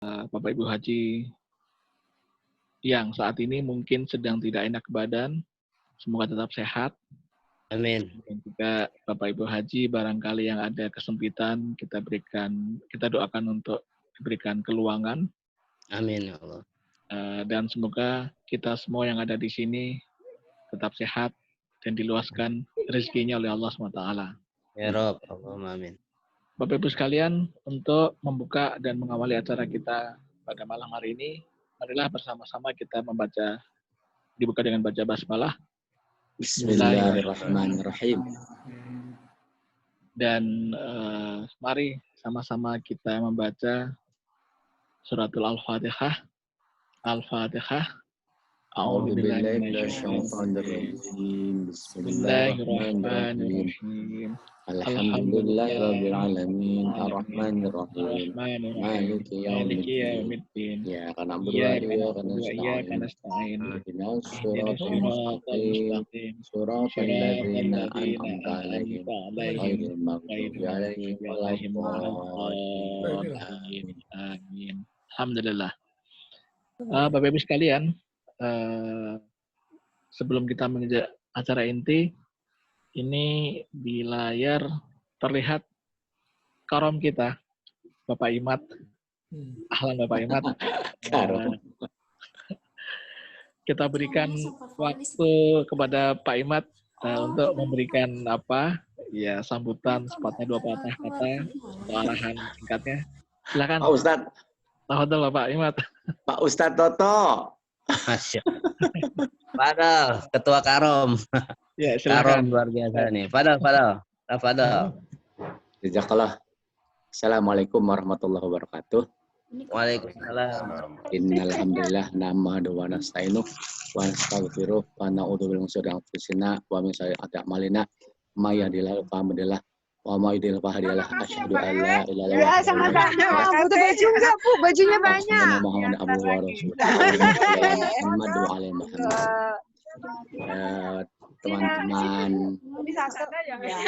Bapak Ibu Haji yang saat ini mungkin sedang tidak enak badan, semoga tetap sehat. Amin. Dan juga Bapak Ibu Haji barangkali yang ada kesempitan kita doakan untuk diberikan keluangan. Amin ya Allah. Dan semoga kita semua yang ada di sini tetap sehat dan diluaskan rezekinya oleh Allah SWT. Ya Rob, Allahumma amin. Bapak Ibu sekalian, untuk membuka dan mengawali acara kita pada malam hari ini, marilah bersama-sama kita dibuka dengan baca basmalah. Bismillahirrahmanirrahim. Dan mari sama-sama kita membaca suratul Al-Fatihah. Al-Fatihah. A'udzubillahi minasyaitonirrajim. Bismillahirrahmanirrahim. Alhamdulillahirabbil alamin arrahmanirrahim maliki yaumiddin iyyaka na'budu wa iyyaka nasta'in ihdinas siratal mustaqim siratal ladzina an'amta 'alaihim ghairil maghdubi 'alaihim waladdallin. Amin. Alhamdulillah. Bapak Ibu sekalian, sebelum kita menginjak acara inti, ini di layar terlihat karom kita, Bapak Imat. Ahlan Bapak Imat. Kita berikan waktu kepada Pak Imat untuk memberikan sambutan sepatah dua patah kata atau arahan singkatnya. Silakan. Pak Ustadz. Tafadhol Bapak Imat. Pak Ustadz Toto. Masya. Padahal Ketua Karom. Ya, silakan. Karom luar biasa nih. Padahal. Jazakallah. Assalamualaikum warahmatullahi wabarakatuh. Waalaikumsalam. Innal hamdalillah nahmaduhu wa nasta'inuhu wa nastaghfiruh wa na'udzu billahi min syururi anfusina wa min sayyiati a'malina may yahdihillahu fala mudilla wa may yudlil fala hadiya lahu asyhadu an la ilaha illallah Ya, sama-sama. Butuh baju enggak, Bu? Bajunya banyak. Muhammad Abu wa Rasulullah Muhammad wa ali Muhammad. Teman-teman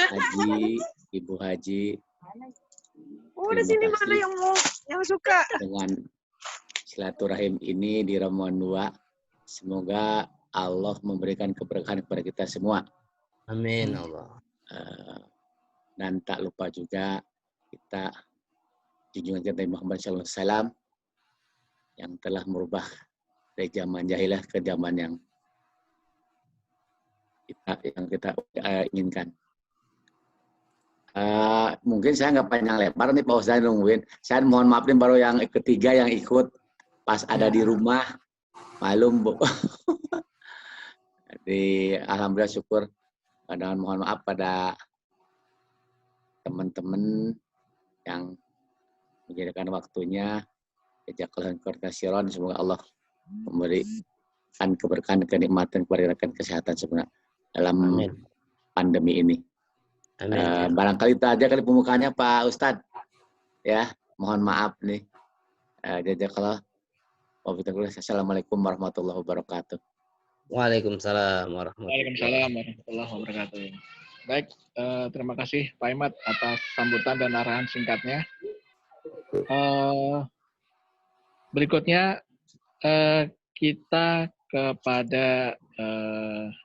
Haji, Ibu Haji, Udah sini mana yang suka? dengan silaturahim ini di Ramadan 2, semoga Allah memberikan keberkahan kepada kita semua. Amin Allah. Dan tak lupa juga kita junjungan kita Muhammad SAW yang telah merubah dari zaman jahiliyah ke zaman yang kita inginkan. Mungkin saya nggak panjang lebar nih Pak Ustadz nungguin. Saya mohon maaf nih baru yang ketiga yang ikut pas ada di rumah. Malum Bu. Jadi alhamdulillah syukur. Dan mohon maaf pada teman-teman yang menjadikan waktunya. Jazakallahu khairan. Semoga Allah memberikan keberkahan, kenikmatan, keberkahan kesehatan sebenarnya dalam pandemi ini. Barangkali itu aja kali pembukaannya Pak Ustadz. Ya, mohon maaf nih. Jazakallah. Assalamualaikum warahmatullahi wabarakatuh. Waalaikumsalam warahmatullahi wabarakatuh. Baik, terima kasih Pak Imat atas sambutan dan arahan singkatnya. Berikutnya kita kepada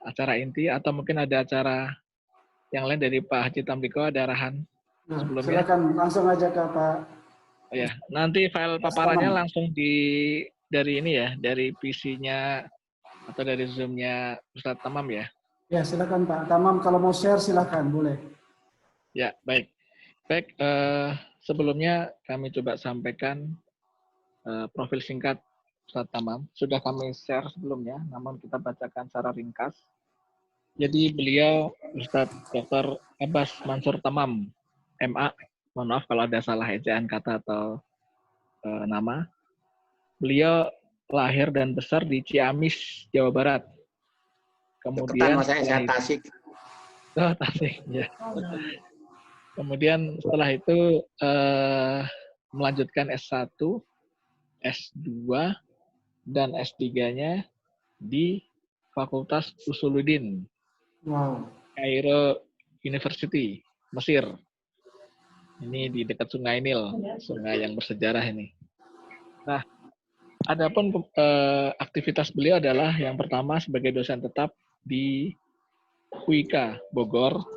acara inti atau mungkin ada acara yang lain dari Pak Haji Tamliko, ada arahan sebelumnya. Silakan langsung aja ke Pak. Ya, nanti file paparannya langsung dari PC-nya atau dari Zoom-nya Ustadz Tamam ya. Ya, silakan Pak Tamam, kalau mau share silakan, boleh. Ya, baik. Baik, sebelumnya kami coba sampaikan profil singkat Ustadz Tamam. Sudah kami share sebelumnya, namun kita bacakan secara ringkas. Jadi beliau Ustadz Dr. Abbas Mansur Tamam, MA. Mohon maaf kalau ada salah ejaan kata atau nama. Beliau lahir dan besar di Ciamis, Jawa Barat. Kemudian saya Tasik. Oh, Tasik, ya. Kemudian setelah itu melanjutkan S1, S2, dan S3-nya di Fakultas Usuluddin, Cairo University, Mesir. Ini di dekat Sungai Nil, sungai yang bersejarah ini. Nah, adapun aktivitas beliau adalah yang pertama sebagai dosen tetap di UIK Bogor,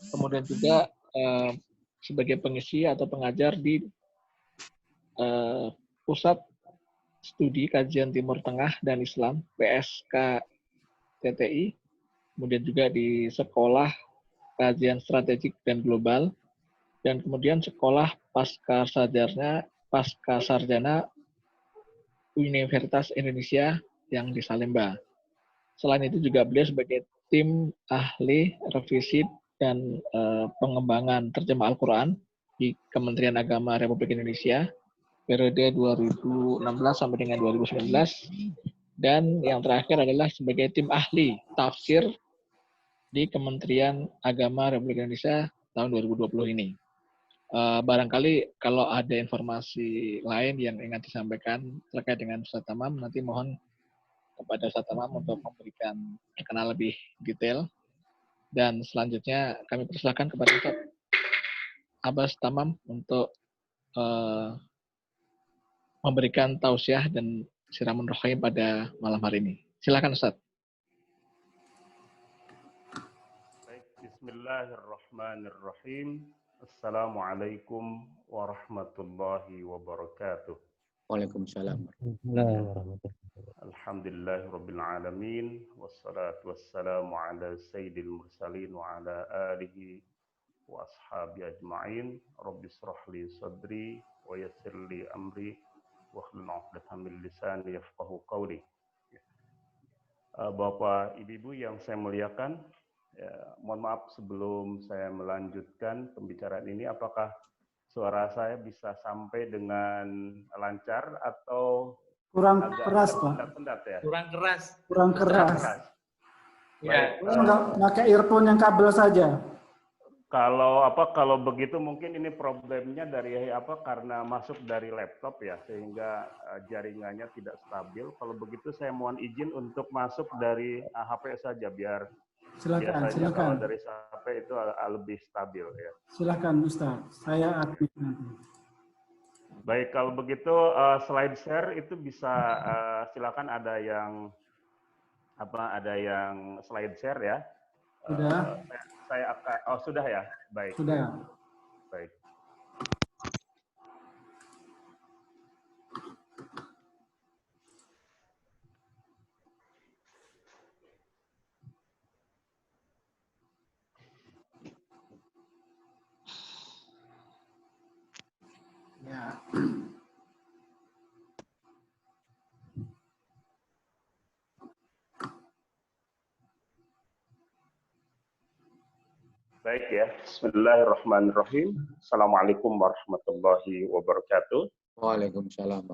kemudian juga sebagai pengisi atau pengajar di Pusat Studi Kajian Timur Tengah dan Islam PSK-TTI, kemudian juga di Sekolah Kajian Strategik dan Global, dan kemudian Sekolah Pasca Sarjana Universitas Indonesia yang di Salemba. Selain itu juga beliau sebagai tim ahli revisi dan pengembangan terjemah Al-Quran di Kementerian Agama Republik Indonesia periode 2016 sampai dengan 2019, dan yang terakhir adalah sebagai tim ahli tafsir di Kementerian Agama Republik Indonesia tahun 2020 ini. Barangkali kalau ada informasi lain yang ingin disampaikan terkait dengan Ustaz Tamam, nanti mohon kepada Ustaz Tamam untuk memberikan perkenalan lebih detail. Dan selanjutnya kami persilakan kepada Ustaz Abbas Tamam untuk memberikan tausiah dan siramun rohim pada malam hari ini. Silakan Ustaz. Baik, bismillahirrahmanirrahim. Assalamualaikum warahmatullahi wabarakatuh. Waalaikumsalam. Alhamdulillahirabbil alamin wassalatu wassalamu ala sayyidil mursalin wa ala alihi wa ashabi ajma'in. Rabbi shrah li sadri wa yassir li amri wahlul 'uqdatam min lisani yafqahu qawli. Bapak, Ibu yang saya muliakan, mohon maaf sebelum saya melanjutkan pembicaraan ini, apakah suara saya bisa sampai dengan lancar atau Kurang agak keras, Pak. pendat-pendat ya? Kurang keras. Baik, Enggak pakai earphone yang kabel saja. kalau begitu mungkin ini problemnya dari karena masuk dari laptop ya, sehingga jaringannya tidak stabil. Kalau begitu saya mohon izin untuk masuk dari HP saja, biar biasanya kalau dari HP itu lebih stabil ya. Silakan Ustaz, saya admin nanti. Baik, kalau begitu slide share itu bisa silakan ada yang slide share ya. Sudah? Saya akan sudah ya. Baik. Sudah. Baik. Ya. Baik ya. Bismillahirrahmanirrahim. Assalamualaikum warahmatullahi wabarakatuh. Waalaikumsalam.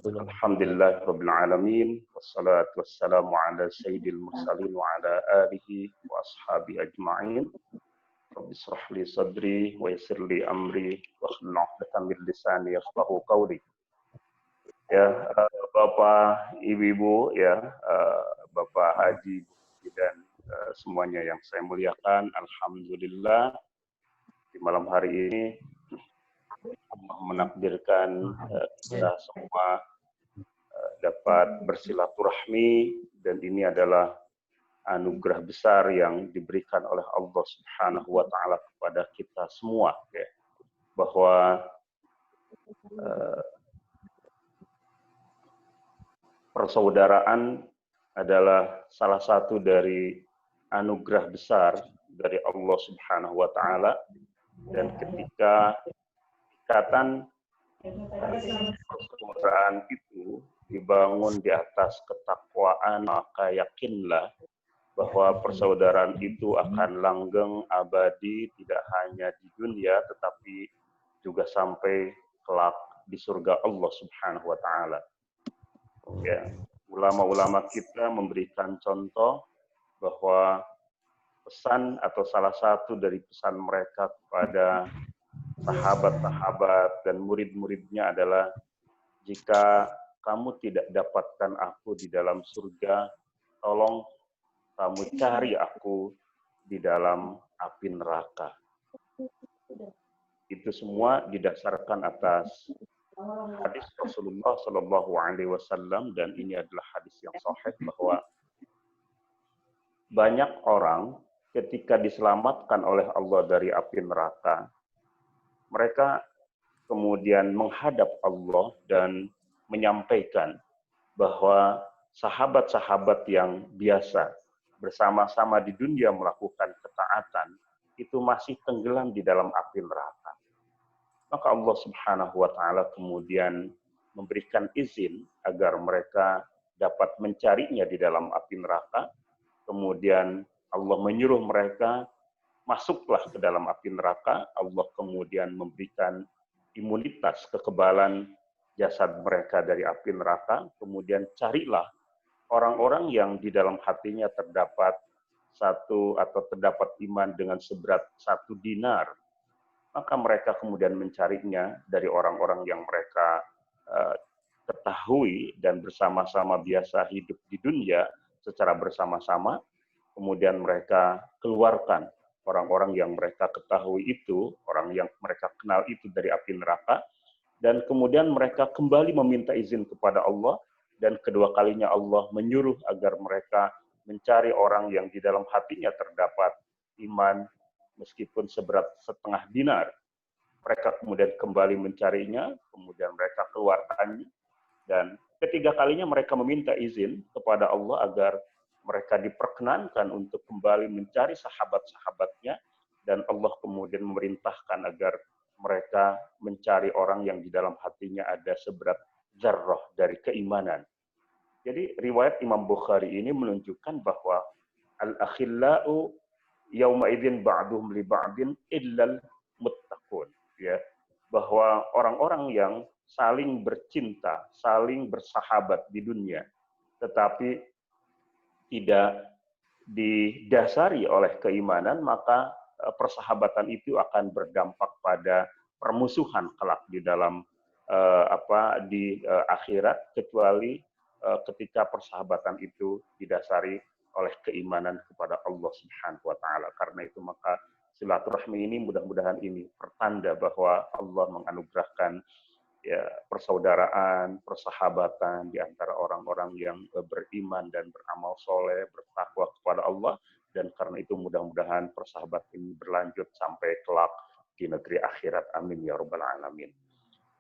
Alhamdulillahirabbil alamin wassalatu wassalamu ala sayyidil mursalin wa ala alihi wa ashabi ajma'in. Rabbi shrah li sadri wa yassir li amri wa hlul 'uqdatam min lisani yafqahu qawli. Ya, Bapak, Ibu, ya, Bapak Haji dan semuanya yang saya muliakan, alhamdulillah di malam hari ini Allah menakdirkan kita semua dapat bersilaturahmi, dan ini adalah anugerah besar yang diberikan oleh Allah Subhanahu wa taala kepada kita semua ya, bahwa persaudaraan adalah salah satu dari anugerah besar dari Allah Subhanahu wa taala, dan ketika ikatan persaudaraan itu dibangun di atas ketakwaan, maka yakinlah bahwa persaudaraan itu akan langgeng abadi, tidak hanya di dunia tetapi juga sampai kelak di surga Allah Subhanahu wa taala. Ya, ulama-ulama kita memberikan contoh bahwa pesan atau salah satu dari pesan mereka kepada sahabat-sahabat dan murid-muridnya adalah, jika kamu tidak dapatkan aku di dalam surga, tolong kamu cari aku di dalam api neraka. Itu semua didasarkan atas hadis Rasulullah Shallallahu Alaihi Wasallam, dan ini adalah hadis yang sahih, bahwa banyak orang ketika diselamatkan oleh Allah dari api neraka, mereka kemudian menghadap Allah dan menyampaikan bahwa sahabat-sahabat yang biasa bersama-sama di dunia melakukan ketaatan itu masih tenggelam di dalam api neraka. Maka Allah Subhanahu wa taala kemudian memberikan izin agar mereka dapat mencarinya di dalam api neraka. Kemudian Allah menyuruh mereka, masuklah ke dalam api neraka. Allah kemudian memberikan imunitas, kekebalan jasad mereka dari api neraka. Kemudian carilah orang-orang yang di dalam hatinya terdapat terdapat iman dengan seberat 1 dinar. Maka mereka kemudian mencarinya dari orang-orang yang mereka ketahui dan bersama-sama biasa hidup di dunia secara bersama-sama. Kemudian mereka keluarkan orang-orang yang mereka ketahui itu, orang yang mereka kenal itu dari api neraka, dan kemudian mereka kembali meminta izin kepada Allah, dan kedua kalinya Allah menyuruh agar mereka mencari orang yang di dalam hatinya terdapat iman meskipun seberat 1/2 dinar. Mereka kemudian kembali mencarinya, kemudian mereka keluarkan, dan ketiga kalinya mereka meminta izin kepada Allah agar mereka diperkenankan untuk kembali mencari sahabat-sahabatnya, dan Allah kemudian memerintahkan agar mereka mencari orang yang di dalam hatinya ada seberat zarrah dari keimanan. Jadi riwayat Imam Bukhari ini menunjukkan bahwa al-akhillau yauma idzin ba'duhum li ba'din illal muttaqun, ya, bahwa orang-orang yang saling bercinta, saling bersahabat di dunia tetapi tidak didasari oleh keimanan, maka persahabatan itu akan berdampak pada permusuhan kelak di dalam akhirat, kecuali ketika persahabatan itu didasari oleh keimanan kepada Allah Subhanahu wa taala. Karena itu maka silaturahmi ini mudah-mudahan ini pertanda bahwa Allah menganugerahkan ya persaudaraan, persahabatan di antara orang-orang yang beriman dan beramal soleh, bertakwa kepada Allah, dan karena itu mudah-mudahan persahabatan ini berlanjut sampai kelak di negeri akhirat. Amin ya rabbal alamin.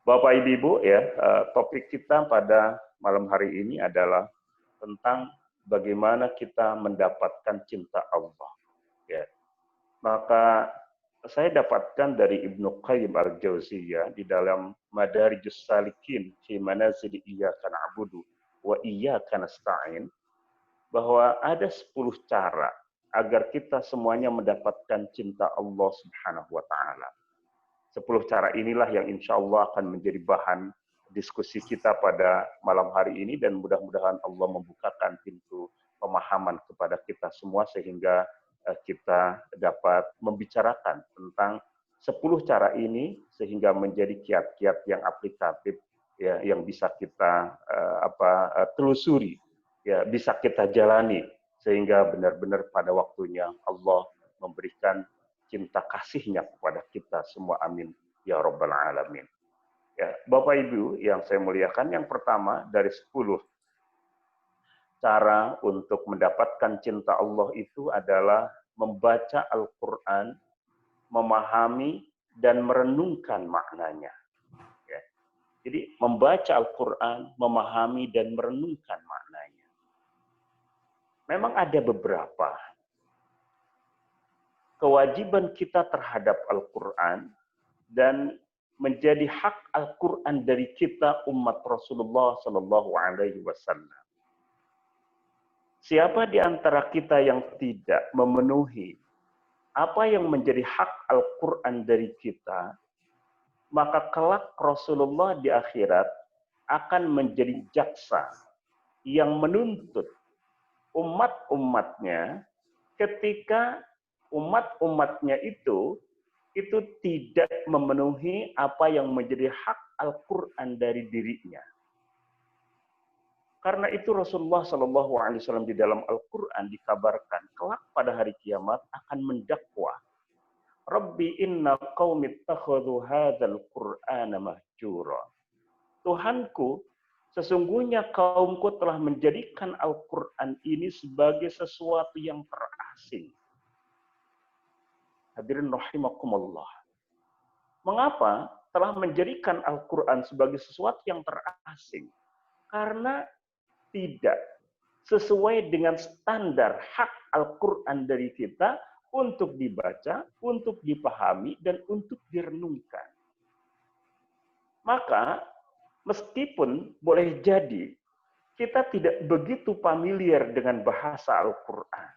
Bapak Ibu ya, topik kita pada malam hari ini adalah tentang bagaimana kita mendapatkan cinta Allah. Ya. Maka saya dapatkan dari Ibnu Qayyim al-Jauziyah di dalam Madarijus Salikin fi Manazil Iyyaka na'budu wa Iyyaka nasta'in, bahwa ada 10 cara agar kita semuanya mendapatkan cinta Allah Subhanahu wa taala. 10 cara inilah yang insya Allah akan menjadi bahan diskusi kita pada malam hari ini, dan mudah-mudahan Allah membukakan pintu pemahaman kepada kita semua sehingga kita dapat membicarakan tentang 10 cara ini sehingga menjadi kiat-kiat yang aplikatif, ya, yang bisa kita telusuri, ya, bisa kita jalani sehingga benar-benar pada waktunya Allah memberikan cinta kasihnya kepada kita semua. Amin ya rabbal alamin. Ya, Bapak Ibu yang saya muliakan, yang pertama dari 10 cara untuk mendapatkan cinta Allah itu adalah membaca Al-Quran, memahami dan merenungkan maknanya. Ya. Jadi membaca Al-Quran, memahami dan merenungkan maknanya. Memang ada beberapa kewajiban kita terhadap Al-Quran dan menjadi hak Al-Quran dari kita umat Rasulullah Sallallahu Alaihi Wasallam. Siapa di antara kita yang tidak memenuhi apa yang menjadi hak Al-Quran dari kita, maka kelak Rasulullah di akhirat akan menjadi jaksa yang menuntut umat-umatnya ketika umat-umatnya itu tidak memenuhi apa yang menjadi hak Al-Quran dari dirinya. Karena itu Rasulullah SAW di dalam Al-Quran dikabarkan kelak pada hari kiamat akan mendakwa, Rabbi inna qaumi ittakhadhu hadzal Qur'ana mahjura. Tuhanku, sesungguhnya kaumku telah menjadikan Al-Quran ini sebagai sesuatu yang terasing. Hadirin rahimakumullah. Mengapa telah menjadikan Al-Quran sebagai sesuatu yang terasing? Karena tidak sesuai dengan standar hak Al-Quran dari kita untuk dibaca, untuk dipahami, dan untuk direnungkan. Maka, meskipun boleh jadi kita tidak begitu familiar dengan bahasa Al-Quran,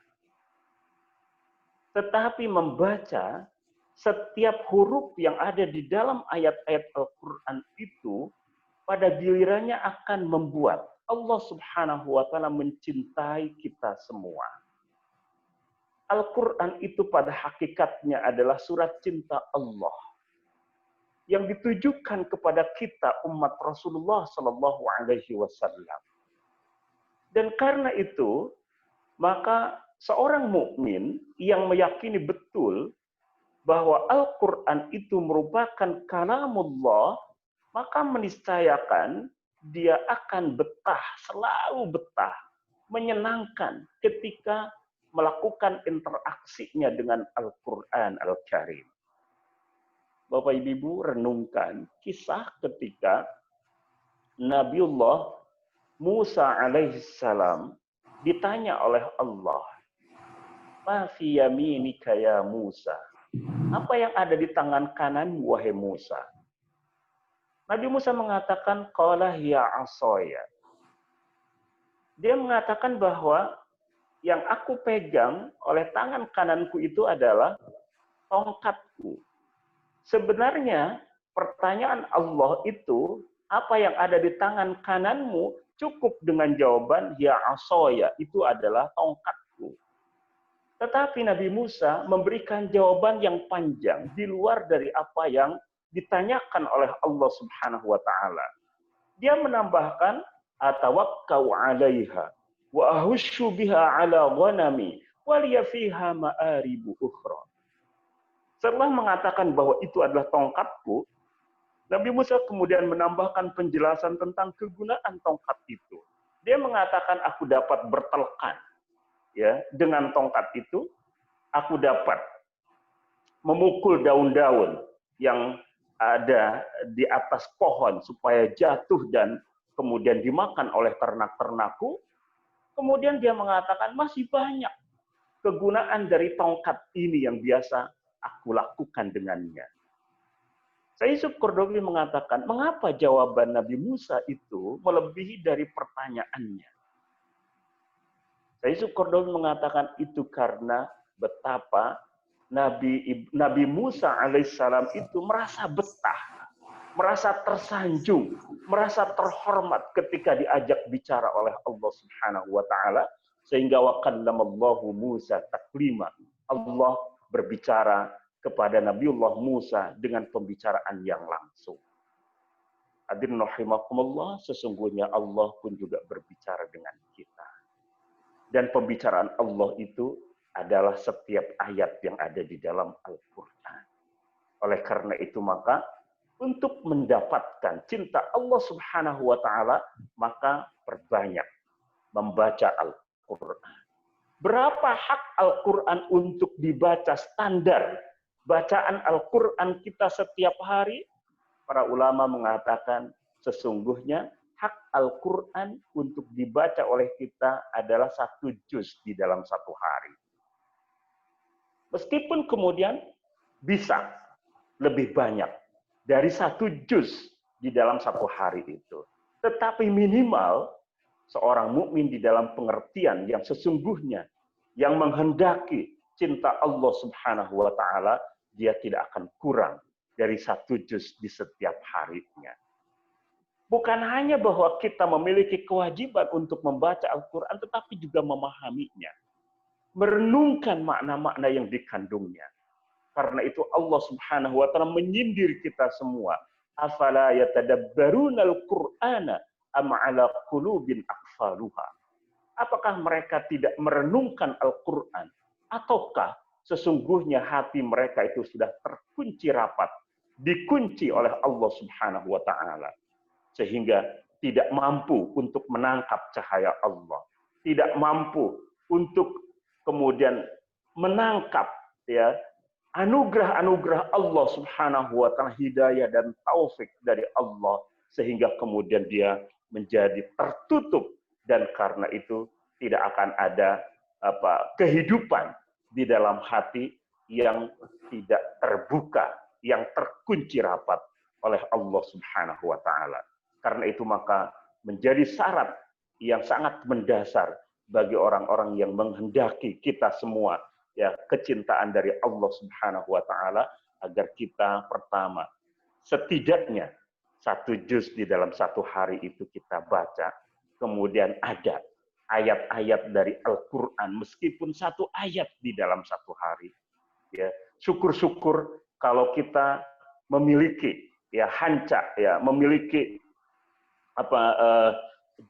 tetapi membaca setiap huruf yang ada di dalam ayat-ayat Al-Quran itu pada gilirannya akan membuat Allah Subhanahu wa Ta'ala mencintai kita semua. Al-Quran itu pada hakikatnya adalah surat cinta Allah yang ditujukan kepada kita umat Rasulullah Sallallahu Alaihi Wasallam. Dan karena itu, maka seorang mukmin yang meyakini betul bahwa Al-Quran itu merupakan kalamullah, maka meniscayakan dia akan betah, selalu betah, menyenangkan ketika melakukan interaksinya dengan Al-Quran Al-Karim. Bapak Ibu renungkan kisah ketika Nabiullah Musa alaihissalam ditanya oleh Allah, "Ma fi yaminika ya Musa?" Apa yang ada di tangan kanan wahai Musa? Nabi Musa mengatakan, "Qala hiya asaya." Dia mengatakan bahwa yang aku pegang oleh tangan kananku itu adalah tongkatku. Sebenarnya pertanyaan Allah itu, apa yang ada di tangan kananmu, cukup dengan jawaban ya asaya, itu adalah tongkatku. Tetapi Nabi Musa memberikan jawaban yang panjang di luar dari apa yang ditanyakan oleh Allah Subhanahu wa Ta'ala. Dia menambahkan, atawakkau 'alaiha wa ahushu biha 'ala ghanami wa liya fiha ma'aribu ukhra. Setelah mengatakan bahwa itu adalah tongkatku, Nabi Musa kemudian menambahkan penjelasan tentang kegunaan tongkat itu. Dia mengatakan, aku dapat bertelkan ya dengan tongkat itu, aku dapat memukul daun-daun yang ada di atas pohon supaya jatuh dan kemudian dimakan oleh ternak-ternakku. Kemudian dia mengatakan masih banyak kegunaan dari tongkat ini yang biasa aku lakukan dengannya. Syekh Yusuf Qaradawi mengatakan, mengapa jawaban Nabi Musa itu melebihi dari pertanyaannya? Syekh Yusuf Qaradawi mengatakan itu karena betapa Nabi Musa alaihissalam itu merasa betah, merasa tersanjung, merasa terhormat ketika diajak bicara oleh Allah Subhanahu wa Ta'ala, sehingga wa kallamallahu Musa taklima. Allah berbicara kepada Nabiullah Musa dengan pembicaraan yang langsung. Hadirin rahimakumullah, sesungguhnya Allah pun juga berbicara dengan kita. Dan pembicaraan Allah itu adalah setiap ayat yang ada di dalam Al-Quran. Oleh karena itu maka, untuk mendapatkan cinta Allah Subhanahu wa Ta'ala, maka perbanyak membaca Al-Quran. Berapa hak Al-Quran untuk dibaca standar bacaan Al-Quran kita setiap hari? Para ulama mengatakan sesungguhnya hak Al-Quran untuk dibaca oleh kita adalah 1 juz di dalam 1 hari. Meskipun kemudian bisa lebih banyak dari 1 juz di dalam 1 hari itu. Tetapi minimal seorang mukmin di dalam pengertian yang sesungguhnya, yang menghendaki cinta Allah Subhanahu wa Ta'ala, dia tidak akan kurang dari 1 juz di setiap harinya. Bukan hanya bahwa kita memiliki kewajiban untuk membaca Al-Quran, tetapi juga memahaminya. Merenungkan makna-makna yang dikandungnya. Karena itu Allah Subhanahu wa Ta'ala menyindir kita semua. Afala yatadabbaruna al-Qur'ana am 'ala qulubin aqfaluha. Apakah mereka tidak merenungkan Al-Qur'an, ataukah sesungguhnya hati mereka itu sudah terkunci rapat, dikunci oleh Allah Subhanahu wa Ta'ala, sehingga tidak mampu untuk menangkap cahaya Allah, tidak mampu untuk kemudian menangkap ya anugerah-anugerah Allah Subhanahu wa taala, hidayah dan taufik dari Allah, sehingga kemudian dia menjadi tertutup, dan karena itu tidak akan ada kehidupan di dalam hati yang tidak terbuka, yang terkunci rapat oleh Allah Subhanahu wa taala. Karena itu maka menjadi syarat yang sangat mendasar bagi orang-orang yang menghendaki kita semua ya kecintaan dari Allah Subhanahu wa taala, agar kita pertama setidaknya 1 juz di dalam 1 hari itu kita baca, kemudian ada ayat-ayat dari Al-Qur'an meskipun 1 ayat di dalam 1 hari. Ya, syukur-syukur kalau kita memiliki ya hanca ya, memiliki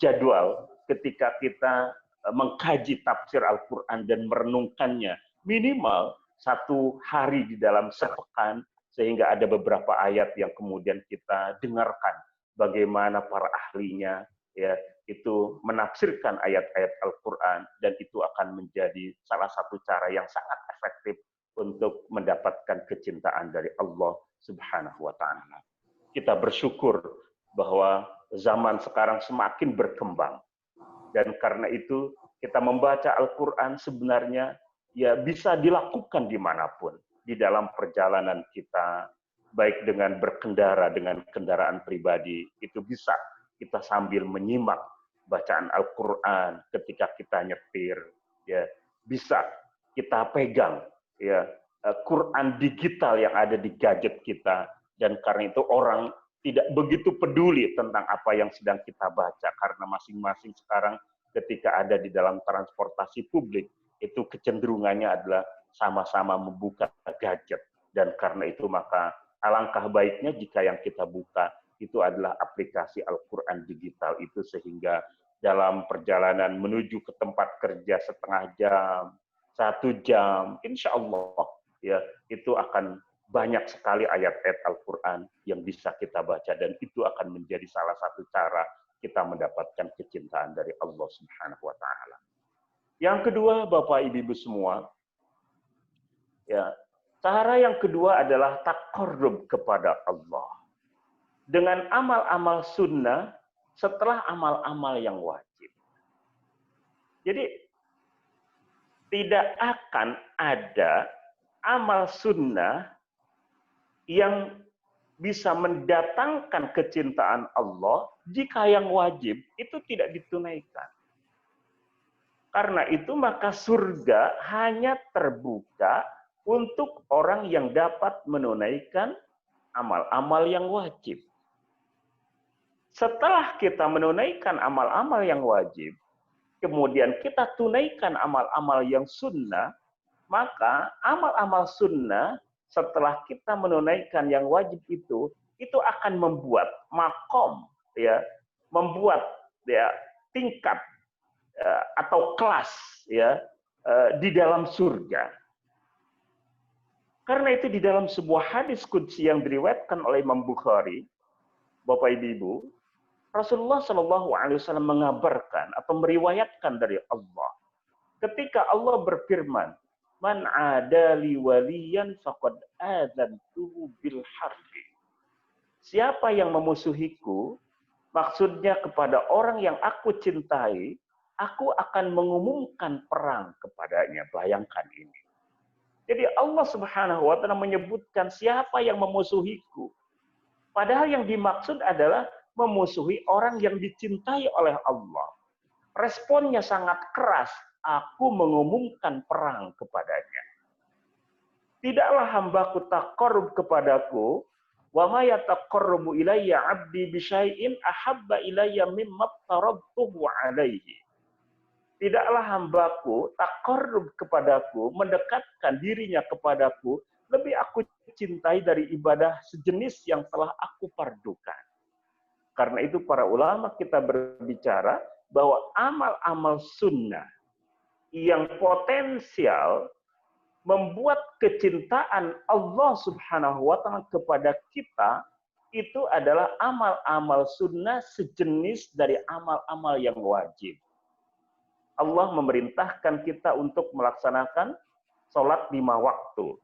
jadwal ketika kita mengkaji tafsir Al-Qur'an dan merenungkannya minimal 1 hari di dalam sepekan, sehingga ada beberapa ayat yang kemudian kita dengarkan bagaimana para ahlinya ya itu menafsirkan ayat-ayat Al-Qur'an, dan itu akan menjadi salah satu cara yang sangat efektif untuk mendapatkan kecintaan dari Allah Subhanahu wa taala. Kita bersyukur bahwa zaman sekarang semakin berkembang, dan karena itu kita membaca Al-Qur'an sebenarnya ya bisa dilakukan dimanapun di dalam perjalanan kita, baik dengan berkendara dengan kendaraan pribadi, itu bisa kita sambil menyimak bacaan Al-Qur'an ketika kita nyetir, ya bisa kita pegang ya Quran digital yang ada di gadget kita, dan karena itu orang tidak begitu peduli tentang apa yang sedang kita baca, karena masing-masing sekarang ketika ada di dalam transportasi publik itu kecenderungannya adalah sama-sama membuka gadget, dan karena itu maka alangkah baiknya jika yang kita buka itu adalah aplikasi Al-Qur'an digital itu, sehingga dalam perjalanan menuju ke tempat kerja setengah jam, 1 jam, insya Allah ya itu akan banyak sekali ayat-ayat Al-Qur'an yang bisa kita baca, dan itu akan menjadi salah satu cara kita mendapatkan kecintaan dari Allah Subhanahu wa taala. Yang kedua, Bapak Ibu semua, ya, cara yang kedua adalah taqarrub kepada Allah dengan amal-amal sunnah setelah amal-amal yang wajib. Jadi tidak akan ada amal sunnah yang bisa mendatangkan kecintaan Allah jika yang wajib itu tidak ditunaikan. Karena itu maka surga hanya terbuka untuk orang yang dapat menunaikan amal-amal yang wajib. Setelah kita menunaikan amal-amal yang wajib, kemudian kita tunaikan amal-amal yang sunnah, maka amal-amal sunnah setelah kita menunaikan yang wajib itu akan membuat makom, ya, membuat ya tingkat atau kelas ya di dalam surga. Karena itu di dalam sebuah hadis qudsi yang diriwayatkan oleh Imam Bukhari, Bapak Ibu, Rasulullah Shallallahu Alaihi Wasallam mengabarkan atau meriwayatkan dari Allah, ketika Allah berfirman, "Man adali waliyan faqad adzantuhu bil harbi." Siapa yang memusuhiku, maksudnya kepada orang yang aku cintai, aku akan mengumumkan perang kepadanya. Bayangkan ini. Jadi Allah Subhanahu wa taala menyebutkan siapa yang memusuhiku. Padahal yang dimaksud adalah memusuhi orang yang dicintai oleh Allah. Responnya sangat keras, aku mengumumkan perang kepadanya. Tidaklah hambaku taqarrub kepadaku, wa ma yataqarrabu ilayya 'abdi bi syai'in ahabba ilayya mimma taradtuhu 'alaihi. Tidaklah hambaku taqarrub kepadaku, mendekatkan dirinya kepadaku, lebih aku cintai dari ibadah sejenis yang telah aku fardukan. Karena itu para ulama kita berbicara bahwa amal-amal sunnah yang potensial membuat kecintaan Allah Subhanahu wa taala kepada kita itu adalah amal-amal sunnah sejenis dari amal-amal yang wajib. Allah memerintahkan kita untuk melaksanakan sholat 5 waktu.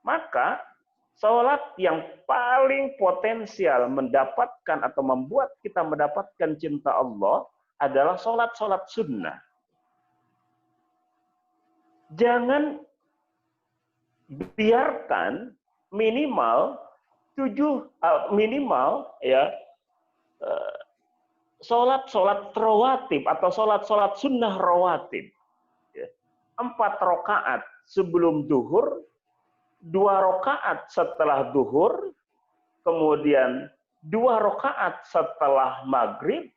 Maka sholat yang paling potensial mendapatkan atau membuat kita mendapatkan cinta Allah adalah sholat-sholat sunnah. Jangan biarkan minimal sholat-sholat rawatib atau sholat-sholat sunnah rawatib. 4 rakaat sebelum duhur, 2 rakaat setelah duhur, kemudian 2 rakaat setelah maghrib,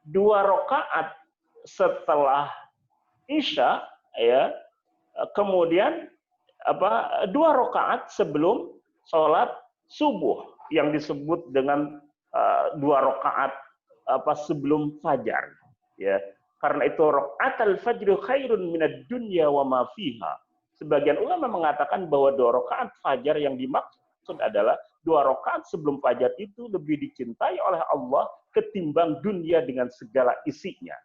2 rakaat setelah isya, ya, kemudian 2 rakaat sebelum sholat subuh yang disebut dengan 2 rakaat sebelum fajar, ya. Karena itu rakaatul fajr khairun minad dunya wa ma fiha. Sebagian ulama mengatakan bahwa 2 rakaat fajar yang dimaksud adalah 2 rakaat sebelum fajar itu lebih dicintai oleh Allah ketimbang dunia dengan segala isinya.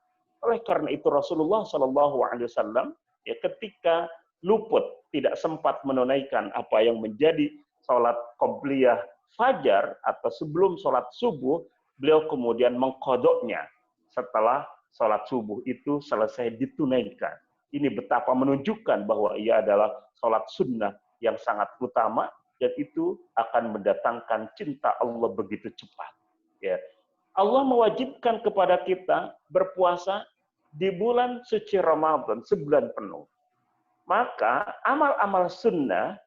Oleh karena itu Rasulullah SAW ya ketika luput tidak sempat menunaikan apa yang menjadi sholat qobliyah fajar atau sebelum sholat subuh, beliau kemudian mengqodoknya setelah sholat subuh itu selesai ditunaikan. Ini betapa menunjukkan bahwa ia adalah sholat sunnah yang sangat utama dan itu akan mendatangkan cinta Allah begitu cepat. Ya. Allah mewajibkan kepada kita berpuasa di bulan suci Ramadan sebulan penuh. Maka amal-amal sunnah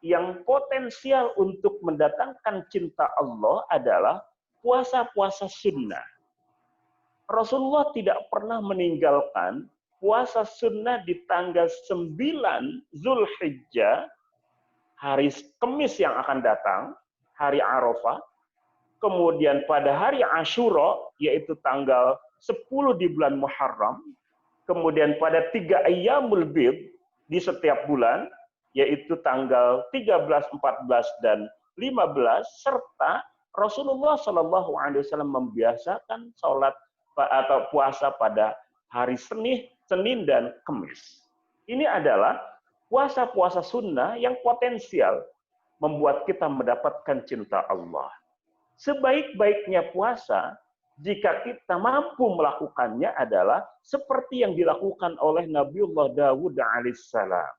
yang potensial untuk mendatangkan cinta Allah adalah puasa-puasa sunnah. Rasulullah tidak pernah meninggalkan puasa sunnah di tanggal 9 Zulhijjah, hari Kamis yang akan datang, hari Arafah, kemudian pada hari Asyura, yaitu tanggal 10 di bulan Muharram, kemudian pada 3 Ayyamul Bid di setiap bulan, yaitu tanggal 13, 14, dan 15, serta Rasulullah SAW membiasakan sholat atau puasa pada hari Senin dan Kamis. Ini adalah puasa-puasa sunnah yang potensial membuat kita mendapatkan cinta Allah. Sebaik-baiknya puasa, jika kita mampu melakukannya adalah seperti yang dilakukan oleh Nabiullah Dawud alaihissalam,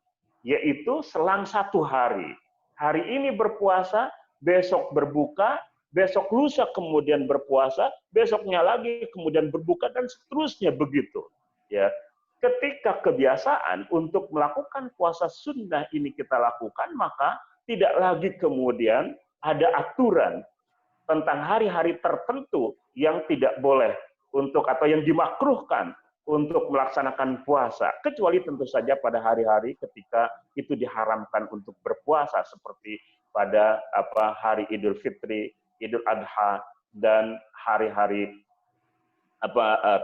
yaitu selang 1 hari. Hari ini berpuasa, besok berbuka, besok lusa kemudian berpuasa, besoknya lagi kemudian berbuka, dan seterusnya begitu. Ya, ketika kebiasaan untuk melakukan puasa sunnah ini kita lakukan, maka tidak lagi kemudian ada aturan tentang hari-hari tertentu yang tidak boleh untuk atau yang dimakruhkan untuk melaksanakan puasa, kecuali tentu saja pada hari-hari ketika itu diharamkan untuk berpuasa, seperti pada hari Idul Fitri, Idul Adha, dan hari-hari